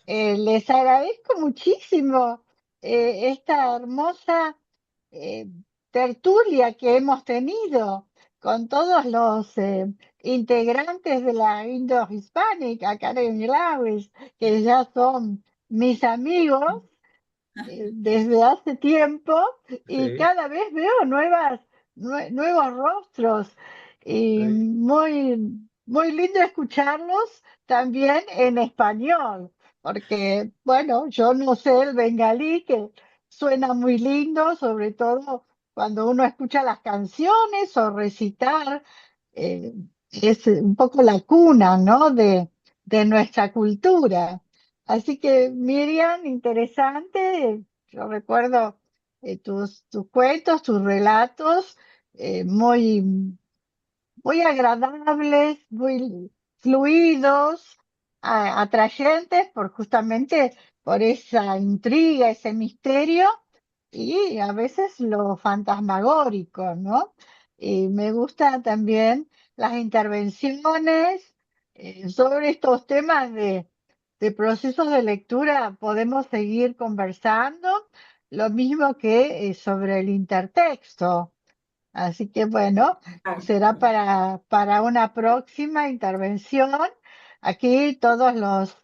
Les agradezco muchísimo esta hermosa eh, tertulia que hemos tenido con todos los integrantes de la Indo-Hispanic Academy Language, que ya son mis amigos desde hace tiempo y sí, cada vez veo nuevos rostros y sí. muy lindo escucharlos también en español, porque bueno, yo no sé el bengalí que suena muy lindo, sobre todo cuando uno escucha las canciones o recitar, eh, es un poco la cuna, ¿no? de nuestra cultura. Así que Miriam, interesante. Yo recuerdo tus cuentos, tus relatos, muy, muy agradables, muy fluidos, atrayentes justamente por esa intriga, ese misterio y a veces lo fantasmagórico, ¿no? Y me gustan también las intervenciones sobre estos temas de procesos de lectura. Podemos seguir conversando, lo mismo que sobre el intertexto. Así que bueno, será para una próxima intervención. Aquí todos los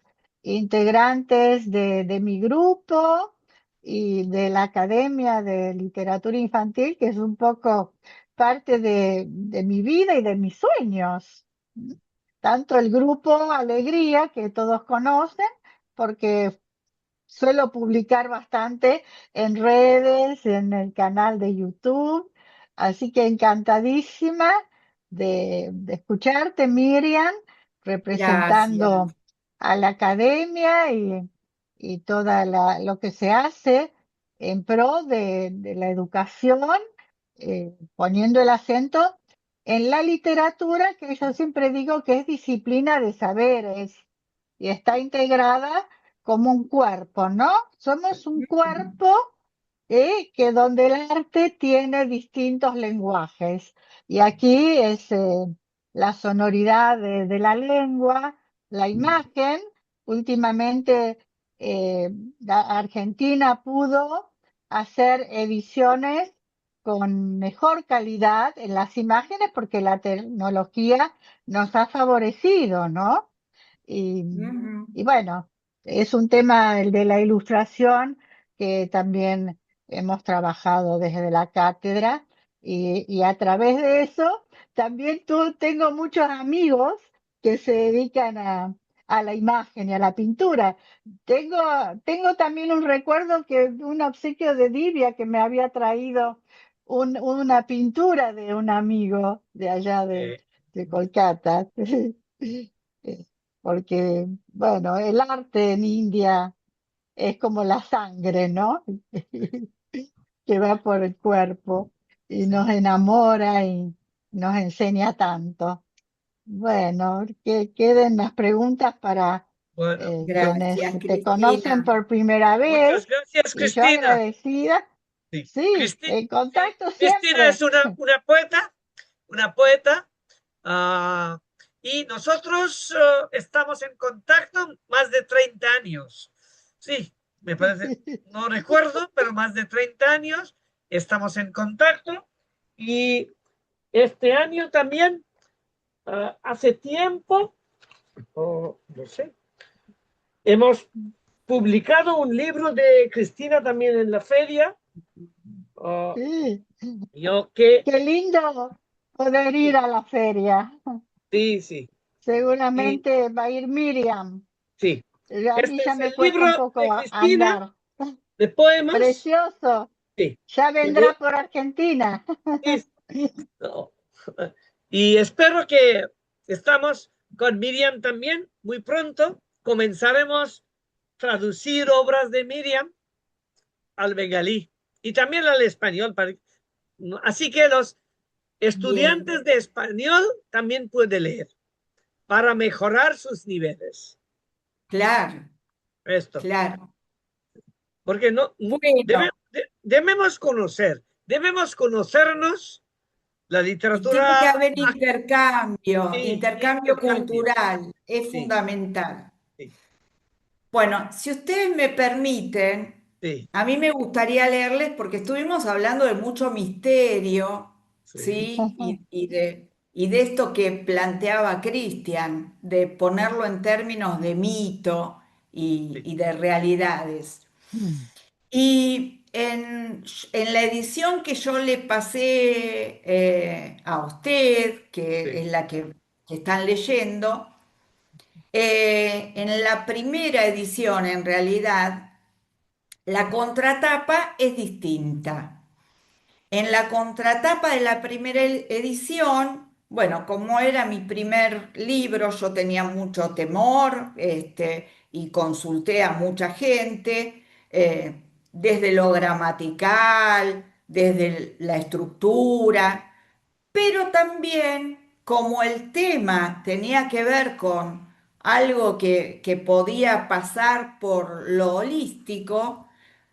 integrantes de mi grupo y de la Academia de Literatura Infantil, que es un poco parte de mi vida y de mis sueños. Tanto el grupo Alegría, que todos conocen, porque suelo publicar bastante en redes, en el canal de YouTube, así que encantadísima de escucharte, Miriam, Gracias. representando a la academia y toda lo que se hace en pro de la educación, poniendo el acento en la literatura, que yo siempre digo que es disciplina de saberes y está integrada como un cuerpo, ¿no? Somos un cuerpo que donde el arte tiene distintos lenguajes. Y aquí es la sonoridad de la lengua, la imagen. Últimamente Argentina pudo hacer ediciones con mejor calidad en las imágenes porque la tecnología nos ha favorecido, ¿no? Y, Ujú. y bueno, es un tema el de la ilustración que también hemos trabajado desde la cátedra y a través de eso también tengo muchos amigos que se dedican a la imagen y a la pintura. Tengo también un recuerdo que un obsequio de Divya que me había traído una pintura de un amigo de allá de Kolkata. Porque, bueno, el arte en India es como la sangre, ¿no? Que va por el cuerpo y nos enamora y nos enseña tanto. Bueno, que queden las preguntas para Bueno, quienes Gracias, te conocen Cristina. por primera muchas vez gracias, y yo Cristina. agradecida. Sí. Sí, en contacto Cristina siempre. es una poeta, ah, y nosotros estamos en contacto más de 30 años. Sí, me parece, no recuerdo, pero más de 30 años estamos en contacto. Y este año también, hace tiempo, no sé, hemos publicado un libro de Cristina también en la feria. ah, Sí, yo que, qué lindo poder ir a la feria. sí, sí, y Seguramente va a ir Miriam. sí. A mí Este ya es me el cuesta libro un de poco Cristina andar. de poemas. Precioso. Sí. Ya Y vendrá por Argentina. no. Y espero que estamos con Miriam también. Muy pronto comenzaremos a traducir obras de Miriam al bengalí y también al español. Así que los Bien, estudiantes de español también pueden leer para mejorar sus niveles. claro, Esto. claro. Porque no Bueno, debemos conocernos la y tiene que literatura. haber intercambio, Sí, intercambio intercambio. cultural, es Sí, fundamental. sí, Bueno, si ustedes me permiten, sí, a mí me gustaría leerles porque estuvimos hablando de mucho misterio, sí, ¿sí? Y de esto que planteaba Cristian, de ponerlo en términos de mito sí, y de realidades. Y en la edición que yo le pasé a usted, que sí, es la que están leyendo, en la primera edición, en realidad, la contratapa es distinta. En la contratapa de la primera edición, bueno, como era mi primer libro, yo tenía mucho temor, y consulté a mucha gente, desde lo gramatical, desde la estructura, pero también como el tema tenía que ver con algo que podía pasar por lo holístico,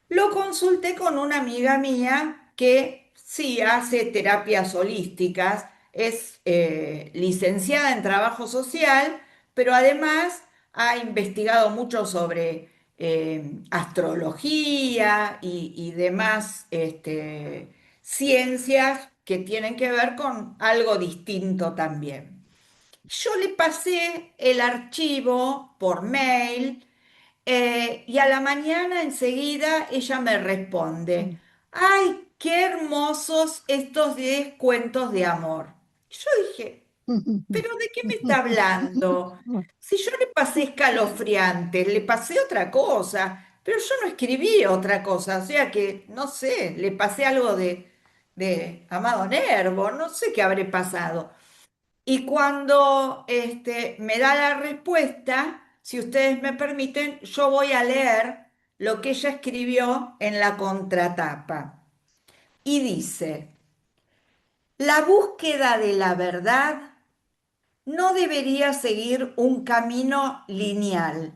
lo consulté con una amiga mía que sí hace terapias holísticas, es licenciada en trabajo social, pero además ha investigado mucho sobre astrología y demás ciencias que tienen que ver con algo distinto también. Yo le pasé el archivo por mail y a la mañana enseguida ella me responde, ¡ay, qué hermosos estos 10 cuentos de amor! Yo dije, ¿pero de qué me está hablando? Si yo le pasé escalofriantes, le pasé otra cosa, pero yo no escribí otra cosa, o sea que, no sé, le pasé algo de Amado Nervo, no sé qué habré pasado. Y cuando me da la respuesta, si ustedes me permiten, yo voy a leer lo que ella escribió en la contratapa. Y dice, la búsqueda de la verdad no debería seguir un camino lineal,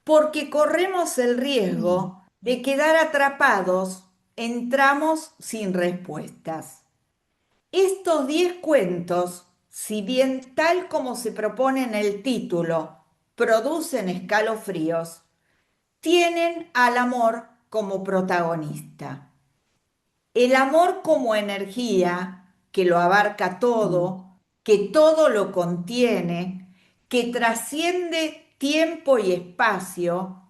porque corremos el riesgo de quedar atrapados en tramos sin respuestas. Estos 10 cuentos, si bien tal como se propone en el título, producen escalofríos, tienen al amor como protagonista. El amor como energía que lo abarca todo, que todo lo contiene, que trasciende tiempo y espacio,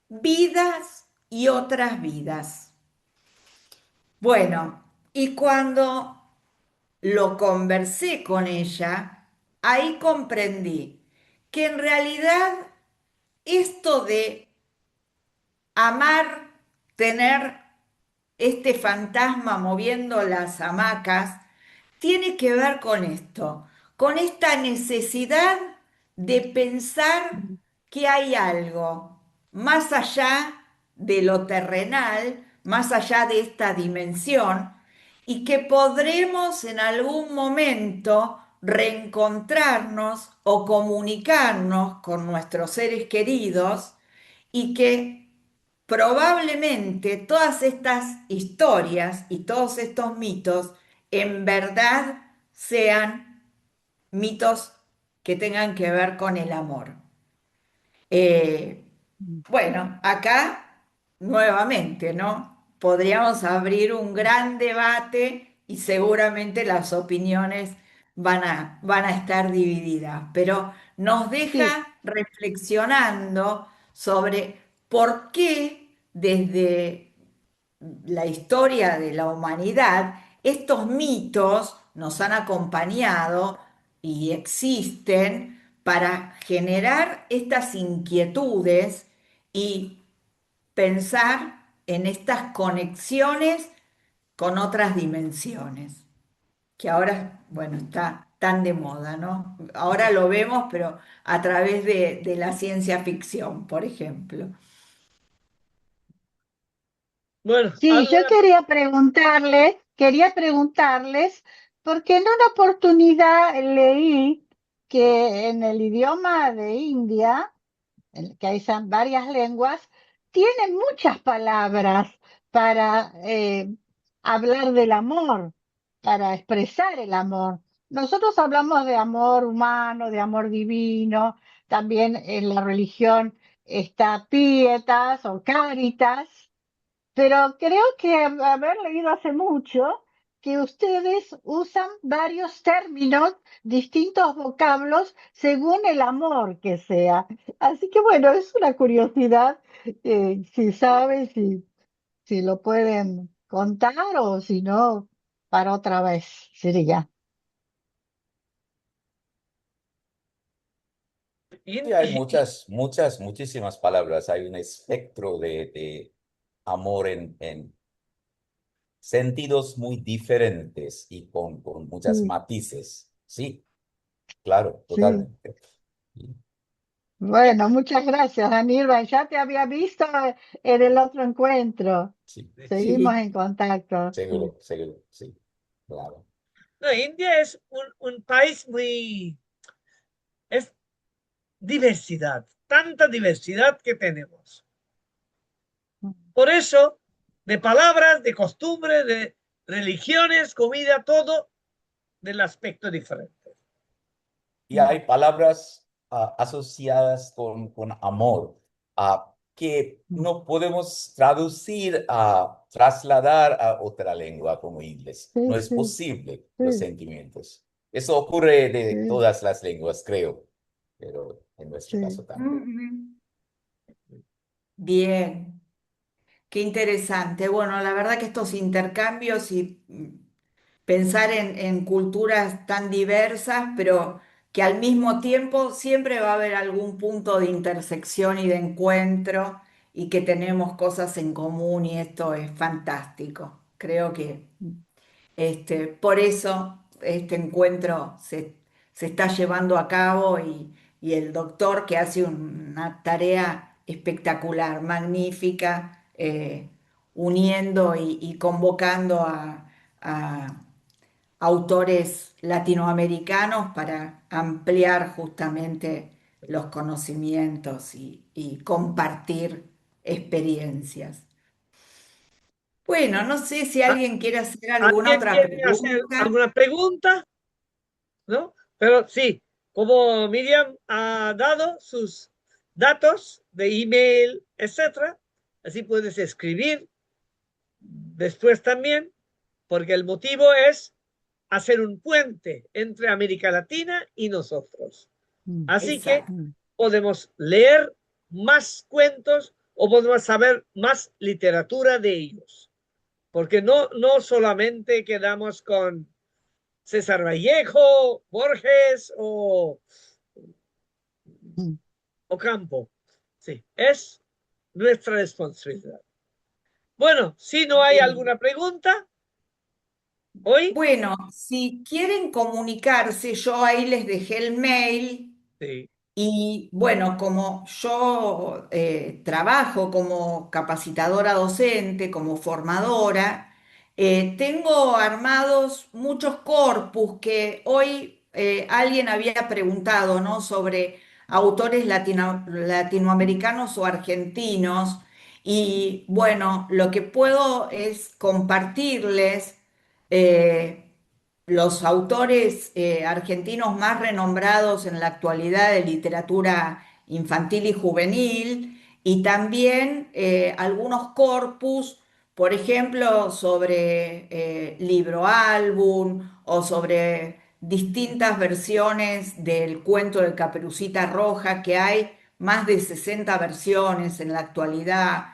vidas y otras vidas. Bueno, y cuando lo conversé con ella, ahí comprendí que en realidad esto de amar, tener este fantasma moviendo las hamacas, tiene que ver con esto, con esta necesidad de pensar que hay algo más allá de lo terrenal, más allá de esta dimensión, y que podremos en algún momento reencontrarnos o comunicarnos con nuestros seres queridos y que probablemente todas estas historias y todos estos mitos en verdad sean mitos que tengan que ver con el amor. Eh, bueno, acá nuevamente, ¿no? Podríamos abrir un gran debate y seguramente las opiniones van a estar divididas, pero nos Sí, deja reflexionando sobre por qué desde la historia de la humanidad estos mitos nos han acompañado y existen para generar estas inquietudes y pensar en estas conexiones con otras dimensiones, que ahora, bueno, está tan de moda, ¿no? Ahora lo vemos, pero a través de la ciencia ficción, por ejemplo. Bueno, sí, yo alguna... quería preguntarles, porque en una oportunidad leí que en el idioma de India, que hay varias lenguas, tienen muchas palabras para hablar del amor, para expresar el amor. Nosotros hablamos de amor humano, de amor divino, también en la religión está pietas o caritas, pero creo que haber leído hace mucho que ustedes usan varios términos, distintos vocablos, según el amor que sea. Así que bueno, es una curiosidad, si saben, si lo pueden contar o si no, para otra vez sería. Sí, hay muchísimas palabras. Hay un espectro de amor en sentidos muy diferentes y con muchas Sí, matices. Sí, claro, sí. totalmente. Sí, Bueno, muchas gracias, Aníbal. Ya te había visto en el otro encuentro. sí, Seguimos Sí. en contacto. Sí. seguro, seguro, sí, claro. No, India es un país muy... Es diversidad, tanta diversidad que tenemos. Por eso, de palabras, de costumbres, de religiones, comida, todo del aspecto diferente. Y hay palabras asociadas con amor que no podemos traducir trasladar a otra lengua como inglés. Sí, No es sí, posible los sí, sentimientos. Eso ocurre de sí, todas las lenguas, creo, pero en nuestro sí. caso también. Ujú. Bien. Qué interesante. Bueno, la verdad que estos intercambios y pensar en culturas tan diversas, pero que al mismo tiempo siempre va a haber algún punto de intersección y de encuentro y que tenemos cosas en común y esto es fantástico. Creo que por eso este encuentro se está llevando a cabo y el doctor que hace una tarea espectacular, magnífica, uniendo y convocando a autores latinoamericanos para ampliar justamente los conocimientos y compartir experiencias. Bueno, no sé si alguien quiere hacer alguna ¿Alguien otra quiere hacer pregunta. alguna pregunta? ¿No? Pero sí, como Miriam ha dado sus datos de email, etcétera, así puedes escribir después también, porque el motivo es hacer un puente entre América Latina y nosotros. Mm, Así que Exacto. mm, podemos leer más cuentos o podemos saber más literatura de ellos, porque no solamente quedamos con César Vallejo, Borges o Ocampo. Sí, es nuestra responsabilidad. Bueno, si no hay alguna pregunta, hoy, Bueno, si quieren comunicarse, yo ahí les dejé el mail. sí. Y bueno, como yo trabajo como capacitadora docente, como formadora, tengo armados muchos corpus que hoy alguien había preguntado, ¿no? Sobre autores latinoamericanos o argentinos. Y bueno, lo que puedo es compartirles. eh, los autores argentinos más renombrados en la actualidad de literatura infantil y juvenil, y también algunos corpus, por ejemplo, sobre libro álbum o sobre distintas versiones del cuento de Caperucita Roja, que hay más de 60 versiones en la actualidad.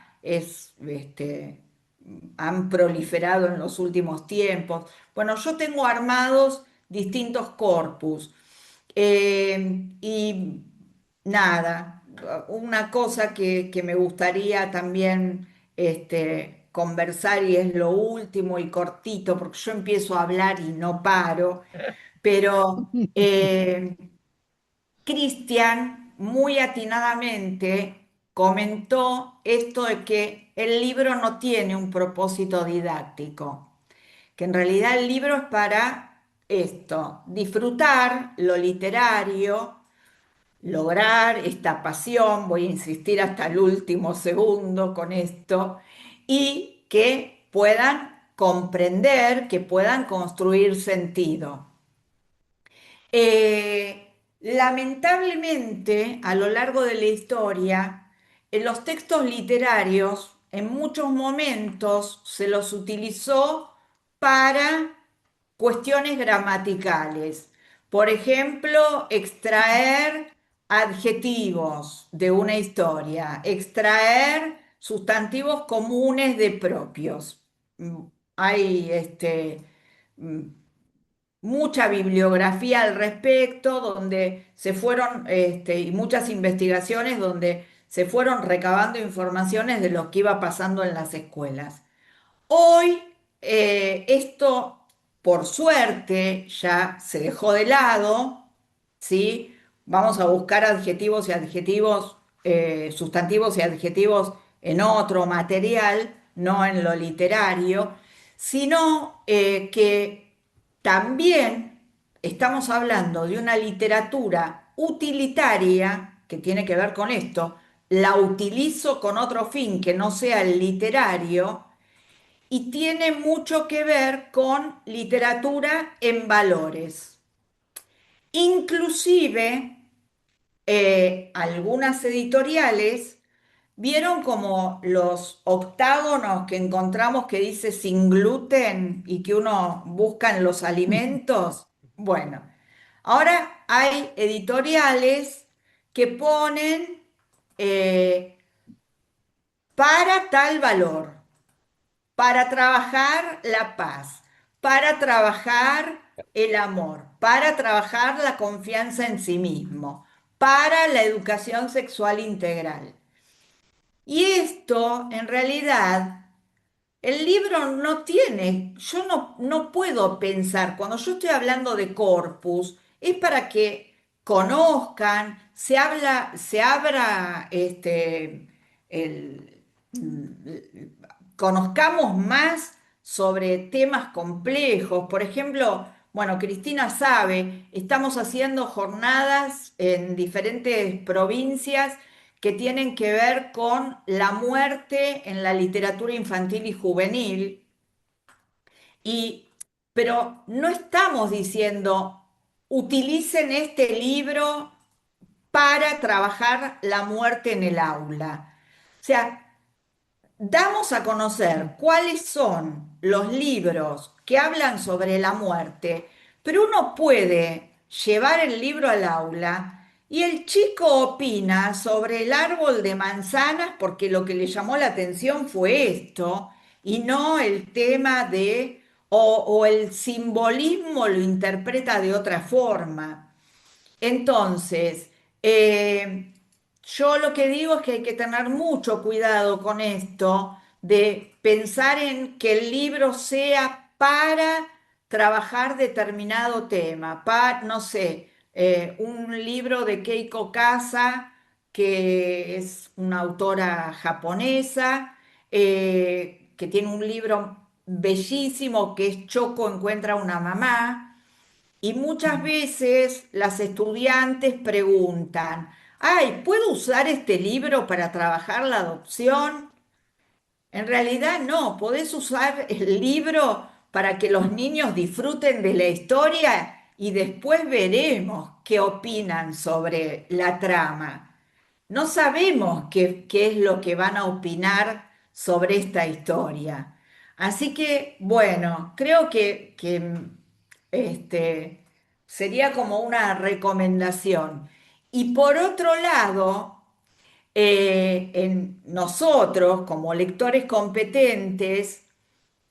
Han proliferado en los últimos tiempos. Bueno, yo tengo armados distintos corpus. Y nada, una cosa que me gustaría también conversar, y es lo último y cortito, porque yo empiezo a hablar y no paro, pero Cristian muy atinadamente comentó esto de que el libro no tiene un propósito didáctico, que en realidad el libro es para esto, disfrutar lo literario, lograr esta pasión, voy a insistir hasta el último segundo con esto, y que puedan comprender, que puedan construir sentido. Lamentablemente, a lo largo de la historia, en los textos literarios, en muchos momentos se los utilizó para cuestiones gramaticales. Por ejemplo, extraer adjetivos de una historia, extraer sustantivos comunes de propios. Hay mm, mucha bibliografía al respecto, donde se fueron, y muchas investigaciones donde se fueron recabando informaciones de lo que iba pasando en las escuelas. Hoy esto, por suerte, ya se dejó de lado, ¿sí? Vamos a buscar adjetivos y adjetivos, sustantivos y adjetivos en otro material, no en lo literario, sino que también estamos hablando de una literatura utilitaria que tiene que ver con esto. La utilizo con otro fin que no sea el literario, y tiene mucho que ver con literatura en valores. Inclusive, algunas editoriales vieron como los octágonos que encontramos que dice sin gluten y que uno busca en los alimentos. Bueno, ahora hay editoriales que ponen para tal valor, para trabajar la paz, para trabajar el amor, para trabajar la confianza en sí mismo, para la educación sexual integral. Y esto, en realidad, el libro no tiene, yo no puedo pensar, cuando yo estoy hablando de corpus, es para que conozcan, se abra el, conozcamos más sobre temas complejos. Por ejemplo, bueno, Cristina sabe, estamos haciendo jornadas en diferentes provincias que tienen que ver con la muerte en la literatura infantil y juvenil. Y, pero no estamos diciendo, utilicen este libro para trabajar la muerte en el aula. O sea, damos a conocer cuáles son los libros que hablan sobre la muerte, pero uno puede llevar el libro al aula y el chico opina sobre el árbol de manzanas porque lo que le llamó la atención fue esto y no el tema de, o el simbolismo lo interpreta de otra forma. Entonces, Yo lo que digo es que hay que tener mucho cuidado con esto de pensar en que el libro sea para trabajar determinado tema, para, no sé, un libro de Keiko Kasa, que es una autora japonesa, que tiene un libro bellísimo que es Choco encuentra una mamá. Y muchas veces las estudiantes preguntan, ay, ¿puedo usar este libro para trabajar la adopción? En realidad no, podés usar el libro para que los niños disfruten de la historia y después veremos qué opinan sobre la trama. No sabemos qué es lo que van a opinar sobre esta historia. Así que, bueno, creo que sería como una recomendación. Y por otro lado, en nosotros, como lectores competentes,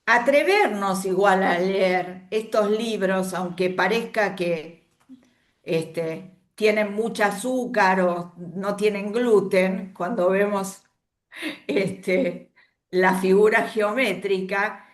atrevernos igual a leer estos libros, aunque parezca que tienen mucho azúcar o no tienen gluten, cuando vemos este, la figura geométrica,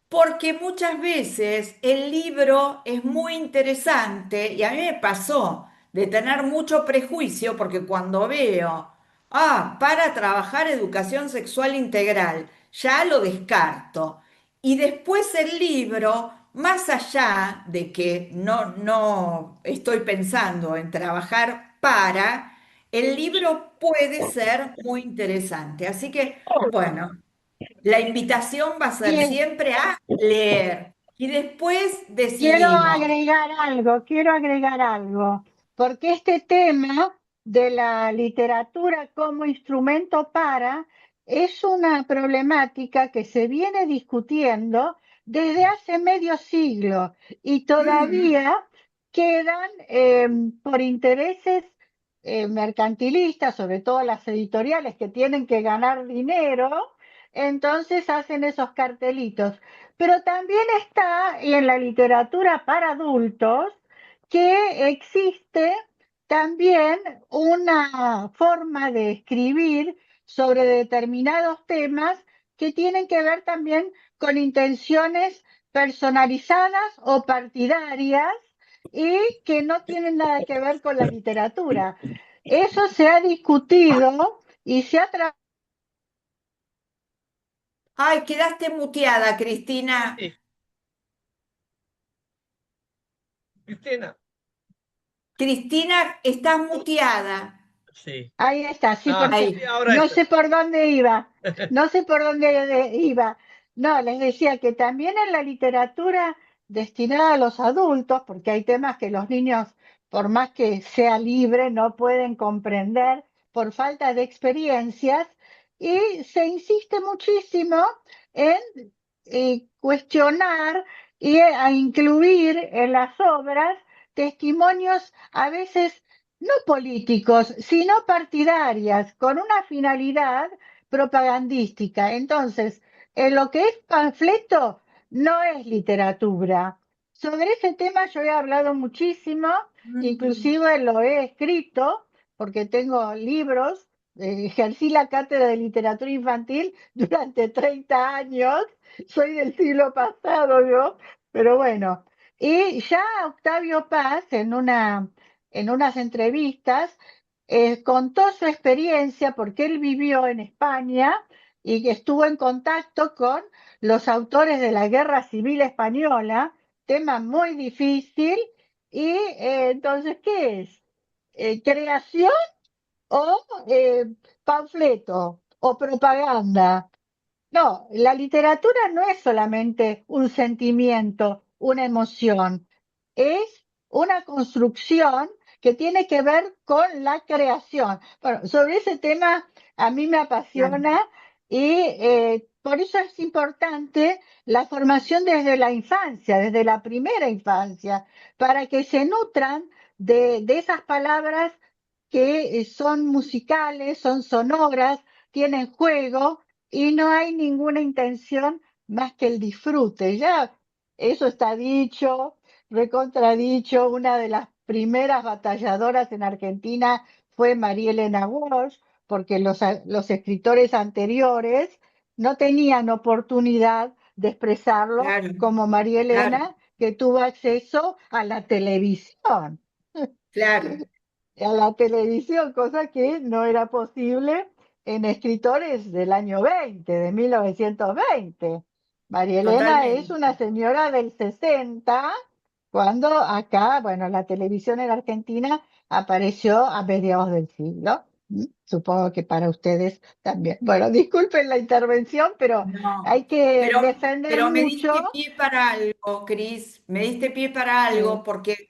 porque muchas veces el libro es muy interesante y a mí me pasó de tener mucho prejuicio porque cuando veo, para trabajar educación sexual integral, ya lo descarto. Y después el libro, más allá de que no estoy pensando en trabajar para, el libro puede ser muy interesante. Así que, bueno. La invitación va a ser Bien, siempre a leer y después quiero decidimos. quiero agregar algo, porque este tema de la literatura como instrumento para es una problemática que se viene discutiendo desde hace medio siglo y Mm, todavía quedan por intereses mercantilistas, sobre todo las editoriales que tienen que ganar dinero, entonces hacen esos cartelitos. Pero también está en la literatura para adultos que existe también una forma de escribir sobre determinados temas que tienen que ver también con intenciones personalizadas o partidarias y que no tienen nada que ver con la literatura. Eso se ha discutido y se ha trabajado. Ay, quedaste muteada, Cristina. Sí, Cristina. Cristina, estás muteada. Sí. Ahí está, sí, Ah, porque Ahí. sí, ahora no está. sé por dónde iba, no sé por dónde iba. No, les decía que también en la literatura destinada a los adultos, porque hay temas que los niños, por más que sea libre, no pueden comprender por falta de experiencias, y se insiste muchísimo en cuestionar y a incluir en las obras testimonios a veces no políticos, sino partidarias, con una finalidad propagandística. Entonces, en lo que es panfleto, no es literatura. Sobre ese tema yo he hablado muchísimo, Mm. inclusive lo he escrito, porque tengo libros, ejercí la cátedra de literatura infantil durante 30 años, soy del siglo pasado yo, pero bueno. Y ya Octavio Paz, en unas entrevistas, contó su experiencia porque él vivió en España y que estuvo en contacto con los autores de la Guerra Civil Española, tema muy difícil, y entonces, ¿qué es? ¿Creación o panfleto o propaganda? No, la literatura no es solamente un sentimiento, una emoción, es una construcción que tiene que ver con la creación. Bueno, sobre ese tema a mí me Claro. apasiona y por eso es importante la formación desde la infancia, desde la primera infancia, para que se nutran de esas palabras que son musicales, son sonoras, tienen juego y no hay ninguna intención más que el disfrute. Ya eso está dicho, recontradicho, una de las primeras batalladoras en Argentina fue María Elena Walsh, porque los escritores anteriores no tenían oportunidad de expresarlo Claro, como María claro, Elena, que tuvo acceso a la televisión, claro, cosa que no era posible en escritores del año 20, de 1920. María Elena es una totalmente. señora del 60, cuando acá, bueno, la televisión en Argentina apareció a mediados del siglo. Supongo que para ustedes también. Bueno, disculpen la intervención, pero No, hay que pero, defender pero me mucho. diste pie para algo, Cris, me diste pie para eh, algo, porque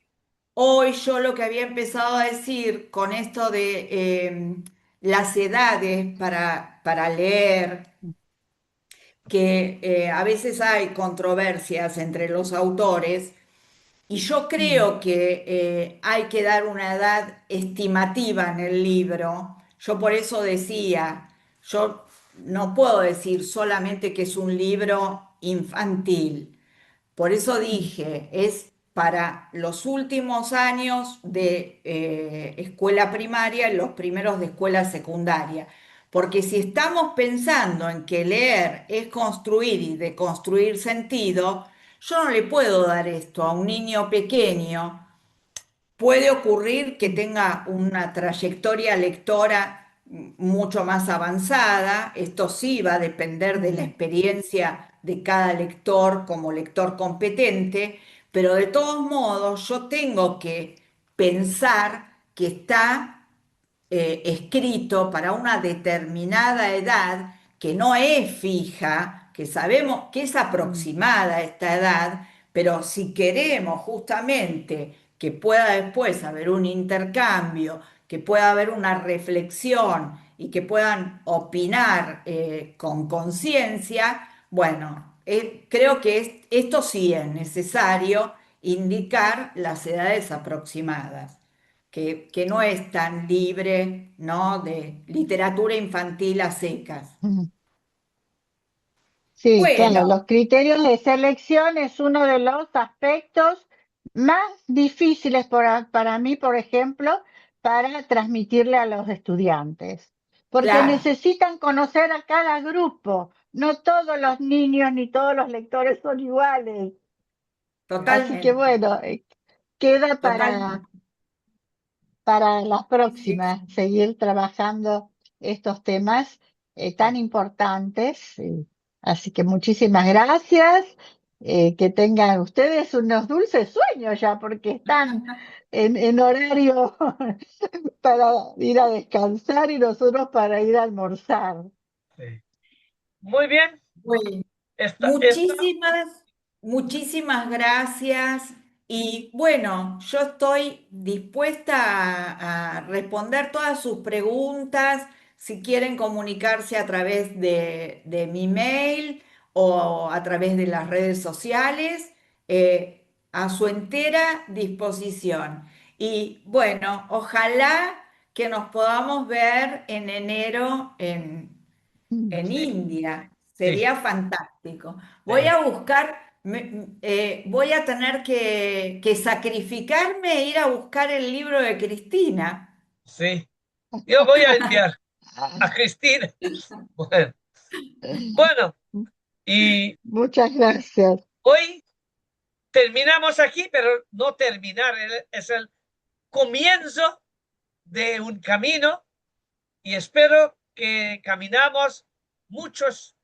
hoy yo lo que había empezado a decir con esto de las edades para leer, que a veces hay controversias entre los autores. Y yo mm, creo que hay que dar una edad estimativa en el libro. Yo por eso decía, yo no puedo decir solamente que es un libro infantil. Por eso mm, dije, es para los últimos años de escuela primaria y los primeros de escuela secundaria. Porque si estamos pensando en que leer es construir y deconstruir sentido, yo no le puedo dar esto a un niño pequeño. Puede ocurrir que mm, tenga una trayectoria lectora mucho más avanzada. Esto sí va a depender de la mm, experiencia de cada lector como lector competente, pero de todos modos yo tengo que pensar que está escrito para una determinada edad que no es fija, que sabemos que es mm, aproximada a esta edad, pero si queremos justamente que pueda después haber un intercambio, que pueda haber una reflexión y que puedan opinar con conciencia, bueno, creo que esto sí es necesario indicar las edades aproximadas que no es tan libre, ¿no? De literatura infantil a secas. mm. Sí, claro, Bueno, los criterios de selección es uno de los aspectos más difíciles para mí, por ejemplo, para transmitirle a los estudiantes, porque claro, necesitan conocer a cada grupo. No todos los niños ni todos los lectores son iguales. Así que totalmente, bueno, queda totalmente. para las Sí, sí, próximas sí. seguir trabajando estos temas tan importantes. Así que muchísimas gracias. Que tengan ustedes unos dulces sueños ya, porque están en horario para ir a descansar y nosotros para ir a almorzar. Sí. Muy bien. Bueno, Esta, muchísimas gracias. Y bueno, yo estoy dispuesta a responder todas sus preguntas. Si quieren comunicarse a través de mi mail o a través de las redes sociales, a su entera disposición. Y bueno, ojalá que nos podamos ver en enero en sí, India. sí, Sería fantástico. Voy sí, a buscar, voy a tener que sacrificarme e ir a buscar el libro de Cristina. sí. Yo voy a enviar a Cristina. Bueno, bueno, y Muchas gracias. hoy terminamos aquí, pero no terminar, es el comienzo de un camino y espero que caminamos muchos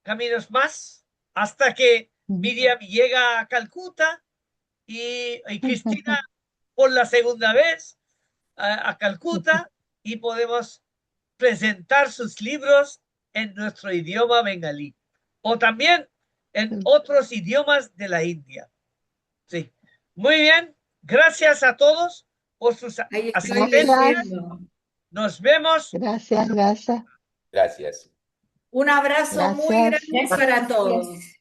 caminos más hasta que Miriam llega a Calcuta y Cristina por la segunda vez a Calcuta y podemos presentar sus libros en nuestro idioma bengalí o también en otros idiomas de la India. Sí. Muy bien. Gracias a todos por sus Ahí estoy asistencias. Gracias, leyendo. Nos vemos. gracias, gracias, Un abrazo muy gracias. grande para todos. Gracias.